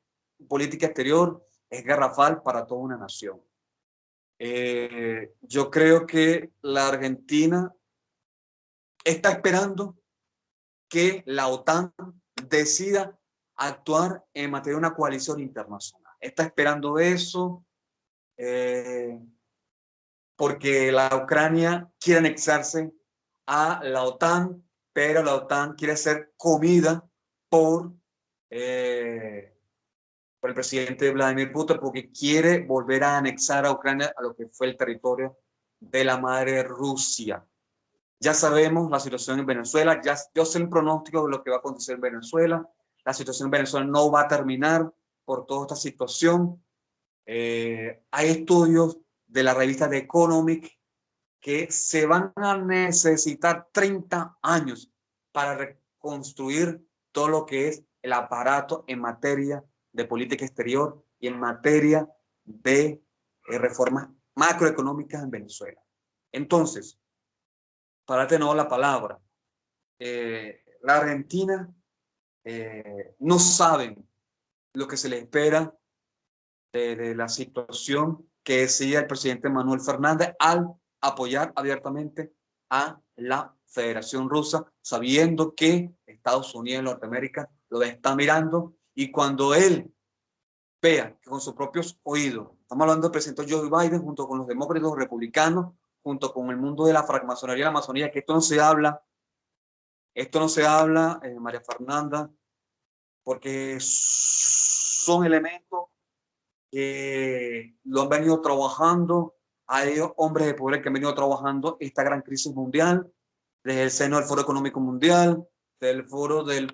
política exterior es garrafal para toda una nación. Yo creo que la Argentina está esperando que la OTAN decida actuar en materia de una coalición internacional. Está esperando eso porque la Ucrania quiere anexarse a la OTAN, pero la OTAN quiere ser comida por el presidente Vladimir Putin porque quiere volver a anexar a Ucrania a lo que fue el territorio de la madre Rusia. Ya sabemos la situación en Venezuela, yo sé el pronóstico de lo que va a acontecer en Venezuela. La situación en Venezuela no va a terminar por toda esta situación. Hay estudios de la revista The Economic que se van a necesitar 30 años para reconstruir todo lo que es el aparato en materia de política exterior y en materia de reformas macroeconómicas en Venezuela. Entonces, para tener la palabra, la Argentina no saben lo que se les espera de la situación que decía el presidente Manuel Fernández al apoyar abiertamente a la Federación Rusa, sabiendo que Estados Unidos y Norteamérica lo está mirando, y cuando él vea que con sus propios oídos, estamos hablando del presidente Joe Biden junto con los demócratas y los republicanos, junto con el mundo de la francmasonería y la masonería, que esto no se habla, María Fernanda, porque son elementos que lo han venido trabajando. Hay hombres de poder que han venido trabajando esta gran crisis mundial, desde el seno del Foro Económico Mundial, del foro de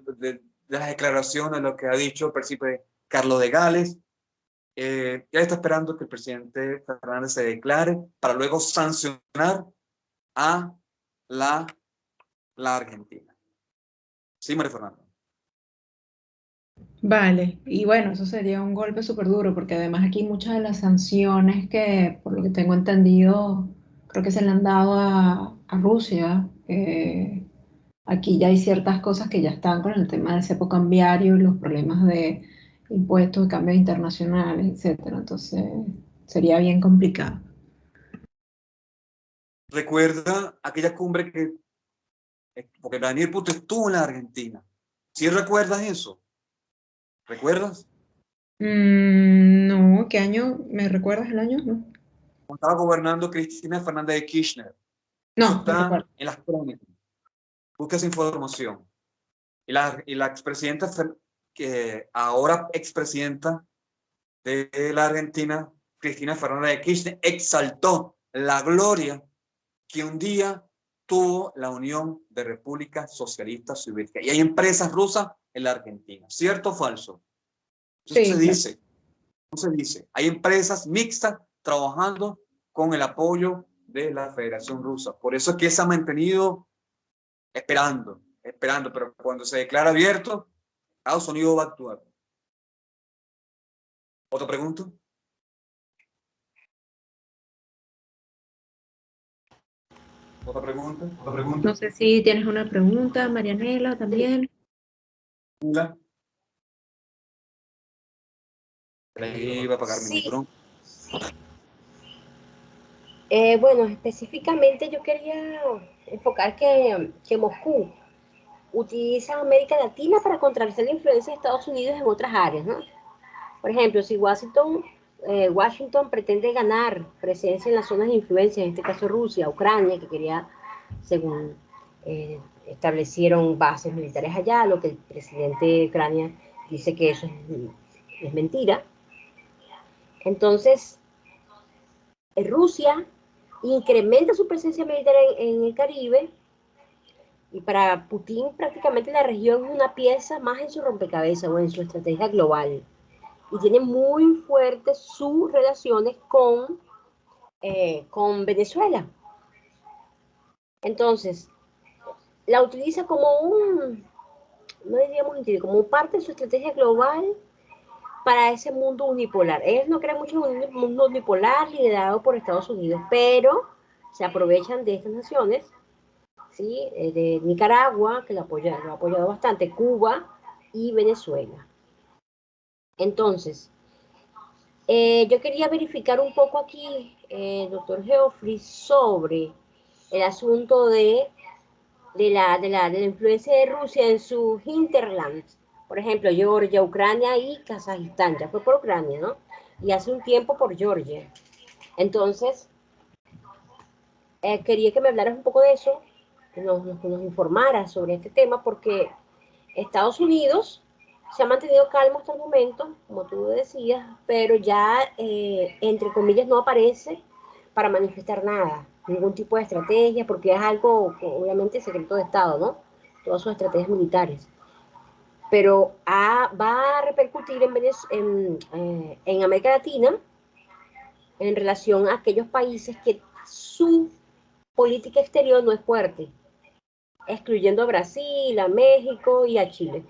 las declaraciones, lo que ha dicho el príncipe Carlos de Gales. Ya está esperando que el presidente Fernández se declare para luego sancionar a la Argentina. Sí, María Fernanda. Vale, y bueno, eso sería un golpe súper duro, porque además aquí muchas de las sanciones que, por lo que tengo entendido, creo que se le han dado a Rusia. Aquí ya hay ciertas cosas que ya están con el tema del cepo cambiario y los problemas de impuestos, de cambios internacionales, etcétera. Entonces, sería bien complicado. Recuerda aquella cumbre que, porque Vladimir Putin estuvo en la Argentina. ¿Sí recuerdas eso? ¿Recuerdas? No, ¿qué año? ¿Me recuerdas el año? No, Cuando estaba gobernando Cristina Fernández de Kirchner. Eso no, no está recuerdo. en las crónicas. Busca esa información. Y la expresidenta, que ahora expresidenta de la Argentina, Cristina Fernández de Kirchner, exaltó la gloria que un día tuvo la Unión de Repúblicas Socialistas Soviéticas. Y hay empresas rusas en la Argentina. ¿Cierto o falso? Eso Sí, se claro. dice. Se dice, hay empresas mixtas trabajando con el apoyo de la Federación Rusa. Por eso es que se ha mantenido esperando, pero cuando se declara abierto, Estados Unidos va a actuar. ¿Otra pregunta? ¿Otra pregunta? ¿Otra pregunta? No sé si tienes una pregunta, Marianela, también. Ahí va a apagar mi Sí. micrófono. Bueno, específicamente yo quería enfocar que Moscú utiliza América Latina para contrarrestar la influencia de Estados Unidos en otras áreas, ¿no? Por ejemplo, si Washington pretende ganar presencia en las zonas de influencia, en este caso Rusia, Ucrania, que quería, según establecieron bases militares allá, lo que el presidente de Ucrania dice que eso es mentira. Entonces, Rusia incrementa su presencia militar en el Caribe, y para Putin prácticamente la región es una pieza más en su rompecabezas o en su estrategia global. Y tiene muy fuertes sus relaciones con Venezuela. Entonces, la utiliza como no diríamos como parte de su estrategia global para ese mundo unipolar. Ellos no creen mucho en un mundo unipolar liderado por Estados Unidos, pero se aprovechan de estas naciones, ¿sí? De Nicaragua, que lo ha apoyado bastante, Cuba y Venezuela. Entonces, yo quería verificar un poco aquí, doctor Geoffrey, sobre el asunto de la influencia de Rusia en sus hinterlands. Por ejemplo, Georgia, Ucrania y Kazajistán. Ya fue por Ucrania, ¿no? Y hace un tiempo por Georgia. Entonces, quería que me hablaras un poco de eso, que nos informaras sobre este tema, porque Estados Unidos se ha mantenido calmo hasta el momento, como tú decías, pero ya, entre comillas, no aparece para manifestar nada, ningún tipo de estrategia, porque es algo, obviamente, secreto de Estado, ¿no? Todas sus estrategias militares. Pero va a repercutir en América Latina, en relación a aquellos países que su política exterior no es fuerte, excluyendo a Brasil, a México y a Chile.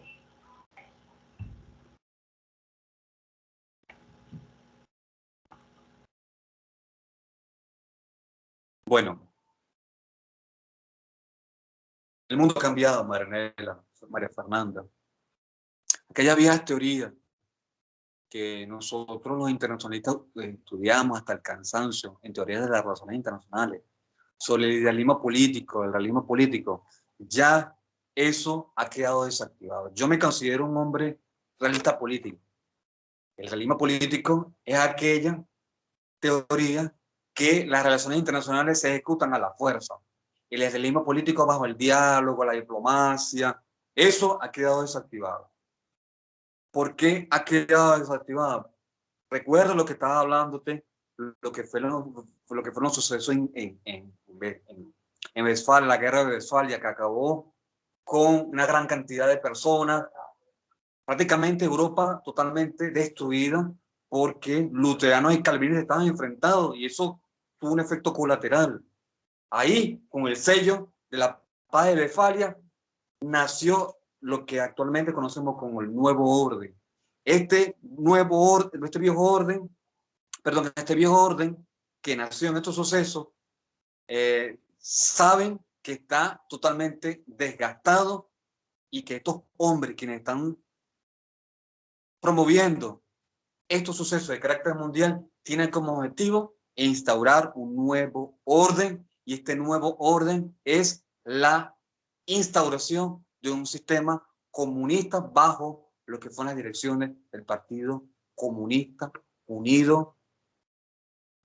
Bueno, el mundo ha cambiado, María Fernanda. Aquella vieja teoría que nosotros los internacionalistas estudiamos hasta el cansancio en teorías de las relaciones internacionales, sobre el idealismo político, el realismo político, ya eso ha quedado desactivado. Yo me considero un hombre realista político. El realismo político es aquella teoría que las relaciones internacionales se ejecutan a la fuerza. El realismo político bajo el diálogo, la diplomacia, eso ha quedado desactivado. ¿Por qué ha quedado desactivado? Recuerdo lo que estaba hablándote, lo que fueron los sucesos en Westfalia, la guerra de Westfalia, que acabó con una gran cantidad de personas, prácticamente Europa totalmente destruida, porque luteranos y calvinistas estaban enfrentados, y eso tuvo un efecto colateral. Ahí, con el sello de la paz de Westfalia, nació lo que actualmente conocemos como el nuevo orden. Este viejo orden, que nació en estos sucesos, saben que está totalmente desgastado, y que estos hombres, quienes están promoviendo estos sucesos de carácter mundial, tienen como objetivo instaurar un nuevo orden, y este nuevo orden es la instauración de un sistema comunista bajo lo que fueron las direcciones del Partido Comunista Unido,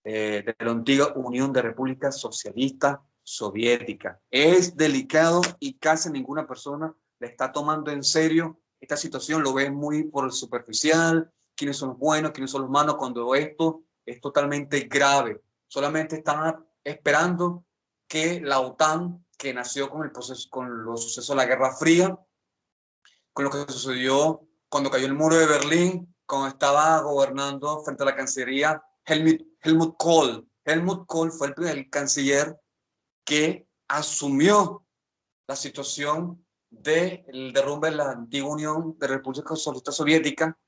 de la antigua Unión de Repúblicas Socialistas Soviéticas. Es delicado y casi ninguna persona le está tomando en serio esta situación, lo ve muy por superficial, quiénes son los buenos, quiénes son los malos, cuando esto es totalmente grave. Solamente están esperando que la OTAN, que nació con el proceso, con los sucesos de la Guerra Fría, con lo que sucedió cuando cayó el muro de Berlín, cuando estaba gobernando frente a la Cancillería Helmut Kohl. Helmut Kohl fue el primer canciller que asumió la situación del derrumbe de la antigua Unión de República Socialista Soviética,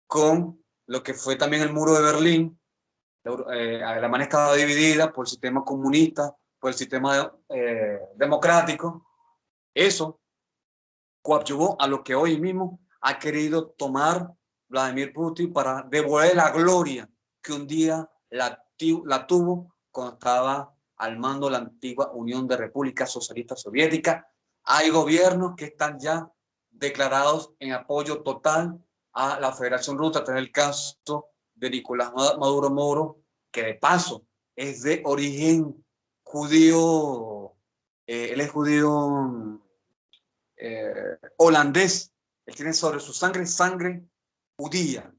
con lo que fue también el muro de Berlín. La Alemania estaba dividida por el sistema comunista, por el sistema democrático. Eso coadyuvó a lo que hoy mismo ha querido tomar Vladimir Putin para devolver la gloria que un día la tuvo cuando estaba al mando de la antigua Unión de Repúblicas Socialistas Soviéticas. Hay gobiernos que están ya declarados en apoyo total a la Federación Rusa. Tenemos el caso de Nicolás Maduro Moro, que de paso es de origen judío, él es judío holandés. Él tiene sobre su sangre judía,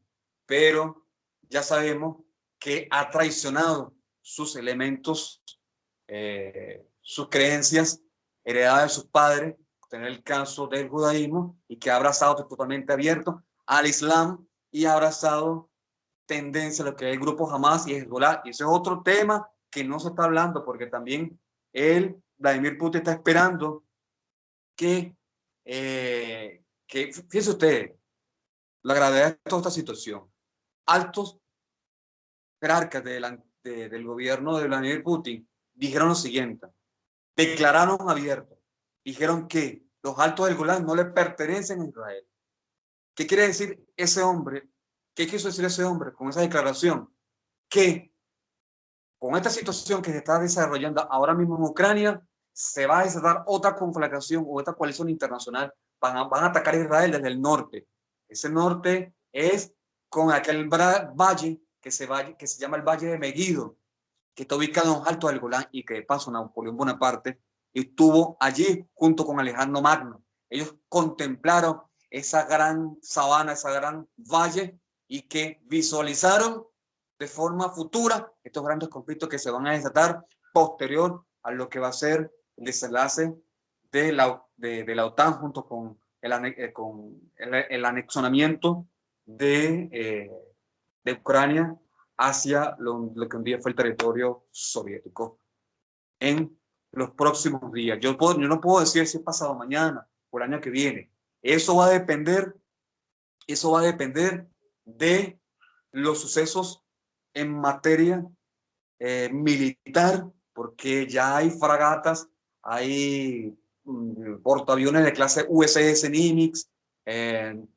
pero ya sabemos que ha traicionado sus elementos, sus creencias heredadas de sus padres, en el caso del judaísmo, y que ha abrazado totalmente abierto al Islam, y ha abrazado tendencia a lo que es el grupo Hamas y Hezbollah. Y ese es otro tema que no se está hablando, porque también Vladimir Putin, está esperando que fíjense ustedes la gravedad de toda esta situación. Altos jerarcas del gobierno de Vladimir Putin dijeron lo siguiente, declararon abierto, dijeron que los altos del Golán no le pertenecen a Israel. ¿Qué quiere decir ese hombre? ¿Qué quiso decir ese hombre con esa declaración? Que con esta situación que se está desarrollando ahora mismo en Ucrania, se va a desatar otra conflagración o esta coalición internacional. Van a atacar a Israel desde el norte. Ese norte es con aquel valle que se llama el Valle de Megiddo, que está ubicado en los altos del Golán, y que de paso Napoleón Bonaparte estuvo allí junto con Alejandro Magno. Ellos contemplaron esa gran sabana, esa gran valle, y que visualizaron de forma futura estos grandes conflictos que se van a desatar posterior a lo que va a ser el desenlace de la OTAN, junto con el anexionamiento de Ucrania hacia lo que un día fue el territorio soviético en los próximos días. Yo no puedo decir si es pasado mañana o el año que viene. Eso va a depender de los sucesos en materia militar, porque ya hay fragatas, hay portaaviones de clase USS Nimitz,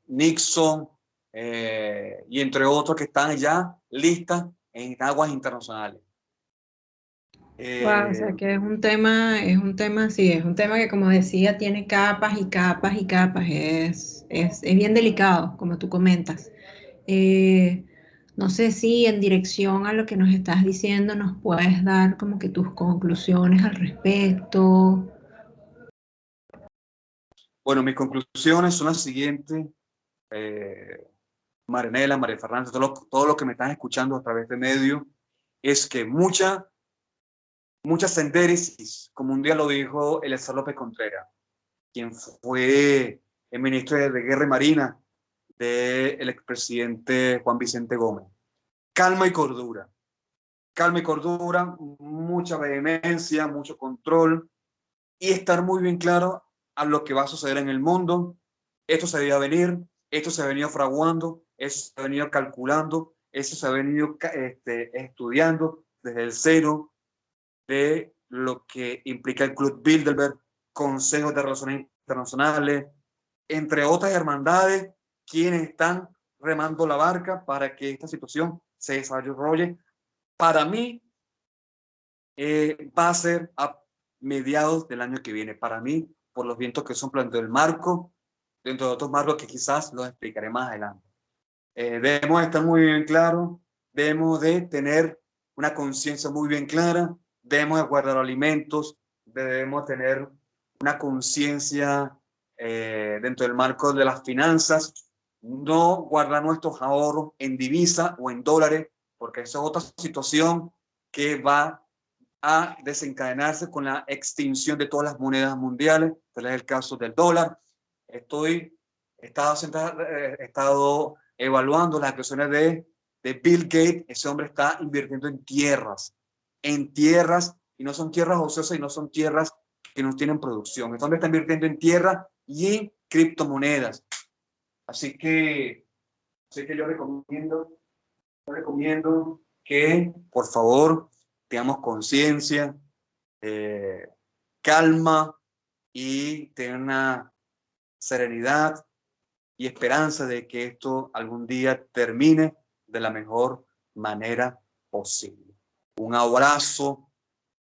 Nixon, y entre otros que están ya listas en aguas internacionales. Wow, o sea que sí, es un tema que como decía tiene capas y capas y capas, es bien delicado, como tú comentas. Eh, no sé si en dirección a lo que nos estás diciendo nos puedes dar como que tus conclusiones al respecto. Bueno, mis conclusiones son las siguientes, Marinela, María Fernanda, todo lo que me están escuchando a través de medio, es que mucha sendérisis, como un día lo dijo Eleazar López Contreras, quien fue el ministro de Guerra y Marina del expresidente Juan Vicente Gómez. Calma y cordura, mucha vehemencia, mucho control y estar muy bien claro a lo que va a suceder en el mundo. Esto se debía venir, esto se ha venido fraguando, esto se ha venido calculando, eso se ha venido estudiando desde el cero de lo que implica el Club Bilderberg, consejos de relaciones internacionales, entre otras hermandades, quienes están remando la barca para que esta situación se desarrolle. Para mí, va a ser a mediados del año que viene. Para mí, por los vientos que soplan dentro del marco, dentro de otros marcos que quizás los explicaré más adelante. Debemos estar muy bien claros, debemos de tener una conciencia muy bien clara, debemos de guardar alimentos, debemos tener una conciencia dentro del marco de las finanzas, no guardar nuestros ahorros en divisa o en dólares, porque esa es otra situación que va a desencadenarse con la extinción de todas las monedas mundiales. Este es el caso del dólar. He estado evaluando las acciones de Bill Gates. Ese hombre está invirtiendo en tierras, y no son tierras ociosas y no son tierras que no tienen producción. Ese hombre está invirtiendo en tierra y en criptomonedas. Así que yo recomiendo que, por favor, tengamos conciencia, calma y tener una serenidad y esperanza de que esto algún día termine de la mejor manera posible. Un abrazo,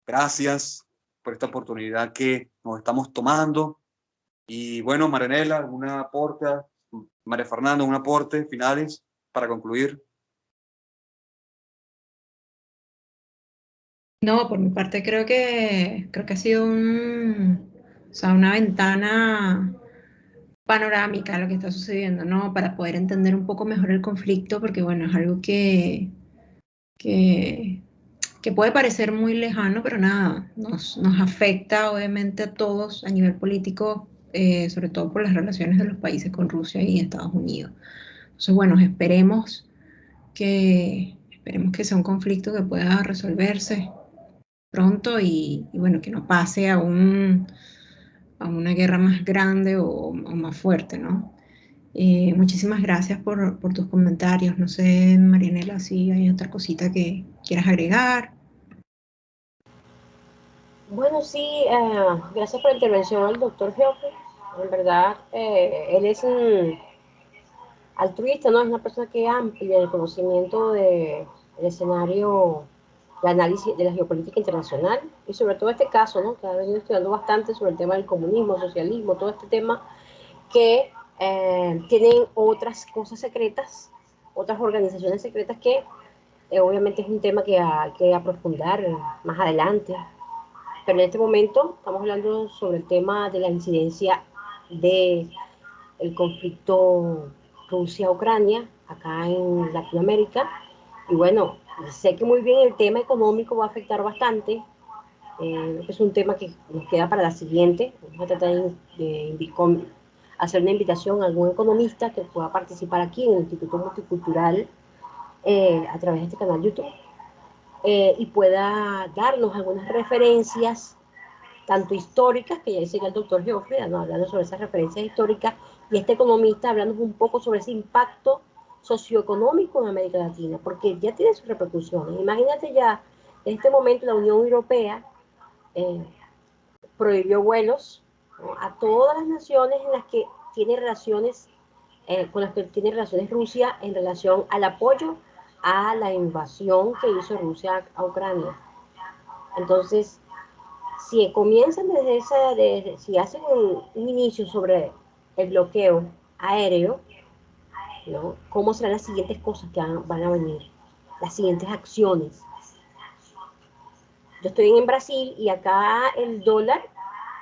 gracias por esta oportunidad que nos estamos tomando. Y bueno, Marinela, ¿alguna aporte? María Fernanda, ¿un aporte finales para concluir? No, por mi parte creo que ha sido o sea, una ventana panorámica a lo que está sucediendo, ¿no? Para poder entender un poco mejor el conflicto, porque bueno, es algo que, que puede parecer muy lejano, pero nada, nos afecta obviamente a todos a nivel político, sobre todo por las relaciones de los países con Rusia y Estados Unidos. Entonces, bueno, esperemos que sea un conflicto que pueda resolverse pronto y bueno, que no pase a una guerra más grande o más fuerte, ¿no? Muchísimas gracias por tus comentarios. No sé, Marianela, si hay otra cosita que quieras agregar. Bueno, sí, gracias por la intervención al doctor Geoffrey. En verdad, él es un altruista, ¿no? Es una persona que amplia el conocimiento del escenario de análisis de la geopolítica internacional y sobre todo este caso, ¿no? Que ha venido estudiando bastante sobre el tema del comunismo, socialismo, todo este tema que tienen otras cosas secretas, otras organizaciones secretas que obviamente es un tema que hay que aprofundar más adelante. Pero en este momento estamos hablando sobre el tema de la incidencia del conflicto Rusia-Ucrania acá en Latinoamérica. Y bueno, sé que muy bien el tema económico va a afectar bastante. Es un tema que nos queda para la siguiente. Vamos a tratar de hacer una invitación a algún economista que pueda participar aquí en el Instituto Multicultural a través de este canal YouTube, y pueda darnos algunas referencias, tanto históricas, que ya dice el doctor Geoffrey, hablando sobre esas referencias históricas, y este economista hablando un poco sobre ese impacto socioeconómico en América Latina, porque ya tiene sus repercusiones. Imagínate ya, en este momento la Unión Europea prohibió vuelos, ¿no?, a todas las naciones en las que tiene relaciones, con las que tiene relaciones Rusia en relación al apoyo a la invasión que hizo Rusia a Ucrania. Entonces, si comienzan desde si hacen un inicio sobre el bloqueo aéreo, ¿no?, ¿cómo serán las siguientes cosas que van a venir? Las siguientes acciones. Yo estoy en Brasil y acá el dólar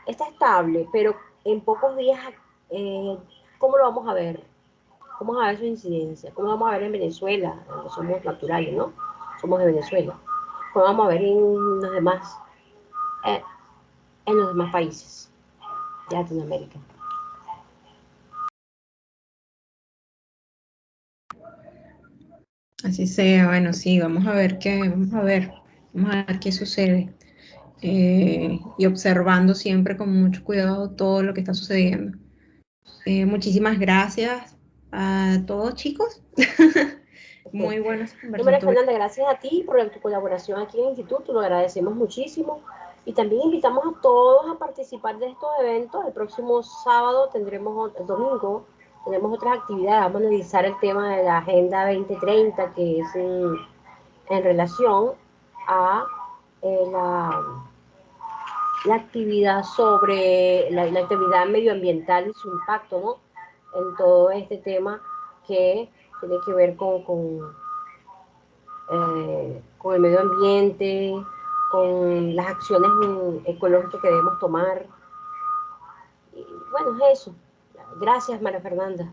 está estable, pero en pocos días, ¿cómo lo vamos a ver? ¿Cómo vamos a ver su incidencia? ¿Cómo vamos a ver en Venezuela? Somos naturales, ¿no? Somos de Venezuela. ¿Cómo vamos a ver eh, en los demás países de Latinoamérica? Así sea, bueno, sí, vamos a ver qué sucede. Y observando siempre con mucho cuidado todo lo que está sucediendo. Muchísimas gracias a todos, chicos. Muy buenos No, María conversatorios. Fernanda, gracias a ti por tu colaboración aquí en el Instituto, lo agradecemos muchísimo. Y también invitamos a todos a participar de estos eventos. El próximo sábado el domingo, tenemos otras actividades. Vamos a analizar el tema de la Agenda 2030, que es en relación a la actividad sobre la actividad medioambiental y su impacto, ¿no?, en todo este tema que tiene que ver con el medio ambiente, con las acciones ecológicas que debemos tomar. Y bueno, es eso. Gracias, María Fernanda.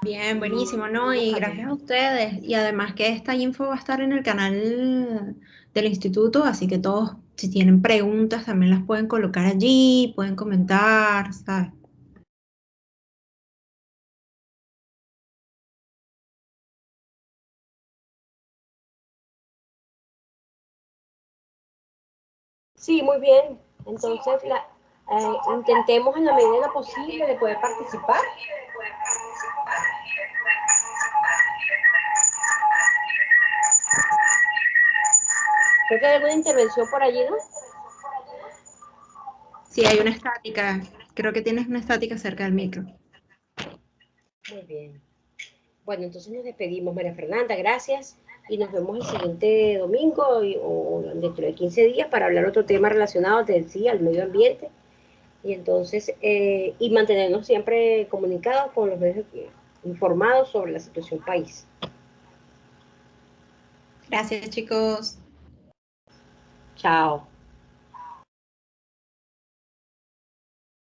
Bien, buenísimo, ¿no? Y gracias a ustedes. Y además que esta info va a estar en el canal del instituto, así que todos, si tienen preguntas, también las pueden colocar allí, pueden comentar, ¿sabes? Sí, muy bien. Entonces, intentemos en la medida de lo posible de poder participar. Creo que hay alguna intervención por allí, ¿no? Sí, hay una estática. Creo que tienes una estática cerca del micro. Muy bien. Bueno, entonces nos despedimos, María Fernanda, gracias. Y nos vemos el siguiente domingo o dentro de 15 días para hablar otro tema relacionado, al medio ambiente. Y entonces, y mantenernos siempre comunicados con los medios informados sobre la situación país. Gracias, chicos. Chao.